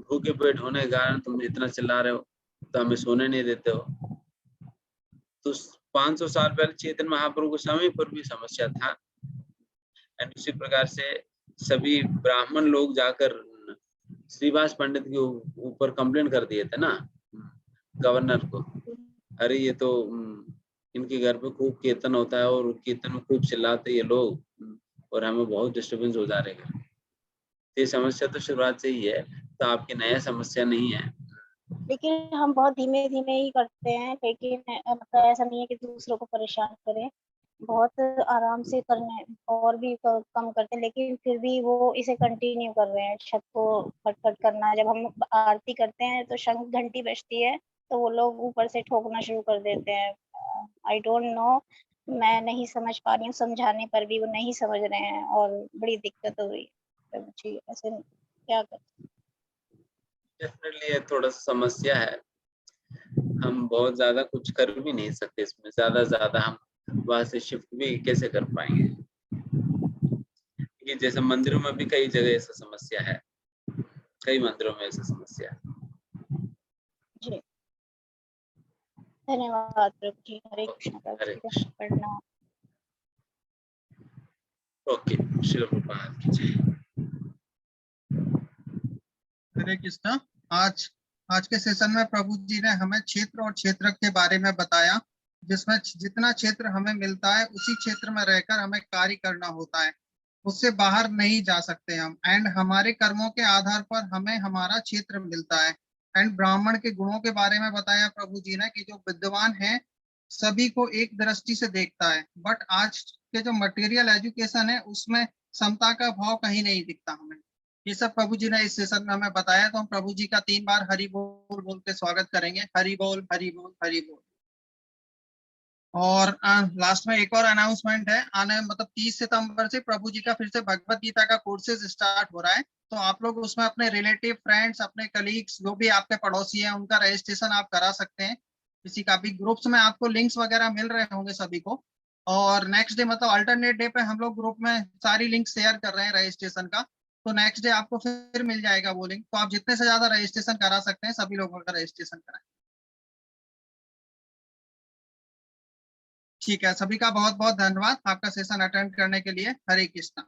भूखे पेट होने के कारण तुम इतना चिल्ला रहे हो, तो हमें सोने नहीं देते हो। तो 500 साल पहले चैतन्य महाप्रभु के समय पर भी समस्या था। एंड उसी प्रकार से सभी ब्राह्मण लोग जाकर श्रीवास पंडित के ऊपर कंप्लेंट कर दिए थे ना गवर्नर को, अरे ये तो इनके घर पे खूब कीर्तन होता है और कीर्तन में खूब चिल्लाते ये लोग, और हमें बहुत डिस्टर्बेंस हो जा रहे हैं। ये समस्या तो शुरुआत से ही है, तो आपकी नया समस्या नहीं है। लेकिन हम बहुत धीमे धीमे ही करते हैं, लेकिन मतलब ऐसा नहीं है कि दूसरों को परेशान करें। बहुत आराम से करने और भी कम करते हैं, लेकिन फिर भी वो इसे कंटिन्यू कर रहे हैं। छत को खटखट करना, जब हम आरती करते हैं तो शंख घंटी बजती है तो वो लोग ऊपर से ठोकना शुरू कर देते हैं। आई डोंट नो, मैं नहीं समझ पा रही हूँ, समझाने पर भी वो नहीं समझ रहे हैं और बड़ी दिक्कत हो रही है मुझे। ऐसे क्या कर, डेफिनेटली ये थोड़ा सा समस्या है, हम बहुत ज्यादा कुछ कर भी नहीं सकते इसमें, ज्यादा से ज्यादा हम वहां से शिफ्ट भी कैसे कर पाएंगे, क्योंकि जैसे मंदिरों में भी कई जगह ऐसा समस्या है, कई मंदिरों में ऐसा समस्या है। जी धन्यवाद प्रभु जी। हरे कृष्ण प्रभु हरे जी, कृष्ण। प्रणाम। ओके, श्री प्रभुपाद की जय। हरे कृष्णा। आज के सेशन में प्रभु जी ने हमें क्षेत्र और क्षेत्रक के बारे में बताया, जिसमें जितना क्षेत्र हमें मिलता है उसी क्षेत्र में रहकर हमें कार्य करना होता है, उससे बाहर नहीं जा सकते हम। एंड हमारे कर्मों के आधार पर हमें हमारा क्षेत्र मिलता है। एंड ब्राह्मण के गुणों के बारे में बताया प्रभु जी ने कि जो विद्वान है सभी को एक दृष्टि से देखता है, बट आज के जो मटेरियल एजुकेशन है उसमें समता का भाव कहीं नहीं दिखता हमें। ये सब प्रभु जी ने इस सेशन में हमें बताया, तो हम प्रभु जी का 3 बार हरि बोल बोल के स्वागत करेंगे। हरि बोल, हरि बोल, हरि बोल। और लास्ट में एक और अनाउंसमेंट है, आने मतलब 30 सितंबर से प्रभु जी का फिर से भगवत गीता का कोर्सेज स्टार्ट हो रहा है, तो आप लोग उसमें अपने रिलेटिव, फ्रेंड्स, अपने कलीग्स, जो भी आपके पड़ोसी हैं उनका रजिस्ट्रेशन आप करा सकते हैं। किसी का भी ग्रुप्स में आपको लिंक्स वगैरह मिल रहे होंगे सभी को। और नेक्स्ट डे मतलब अल्टरनेट डे पे हम लोग ग्रुप में सारी लिंक शेयर कर रहे हैं रजिस्ट्रेशन का, तो नेक्स्ट डे आपको फिर मिल जाएगा वो लिंक, तो आप जितने से ज्यादा रजिस्ट्रेशन करा सकते हैं सभी लोगों का रजिस्ट्रेशन कराएं। ठीक है, सभी का बहुत बहुत धन्यवाद आपका सेशन अटेंड करने के लिए। हरे कृष्णा।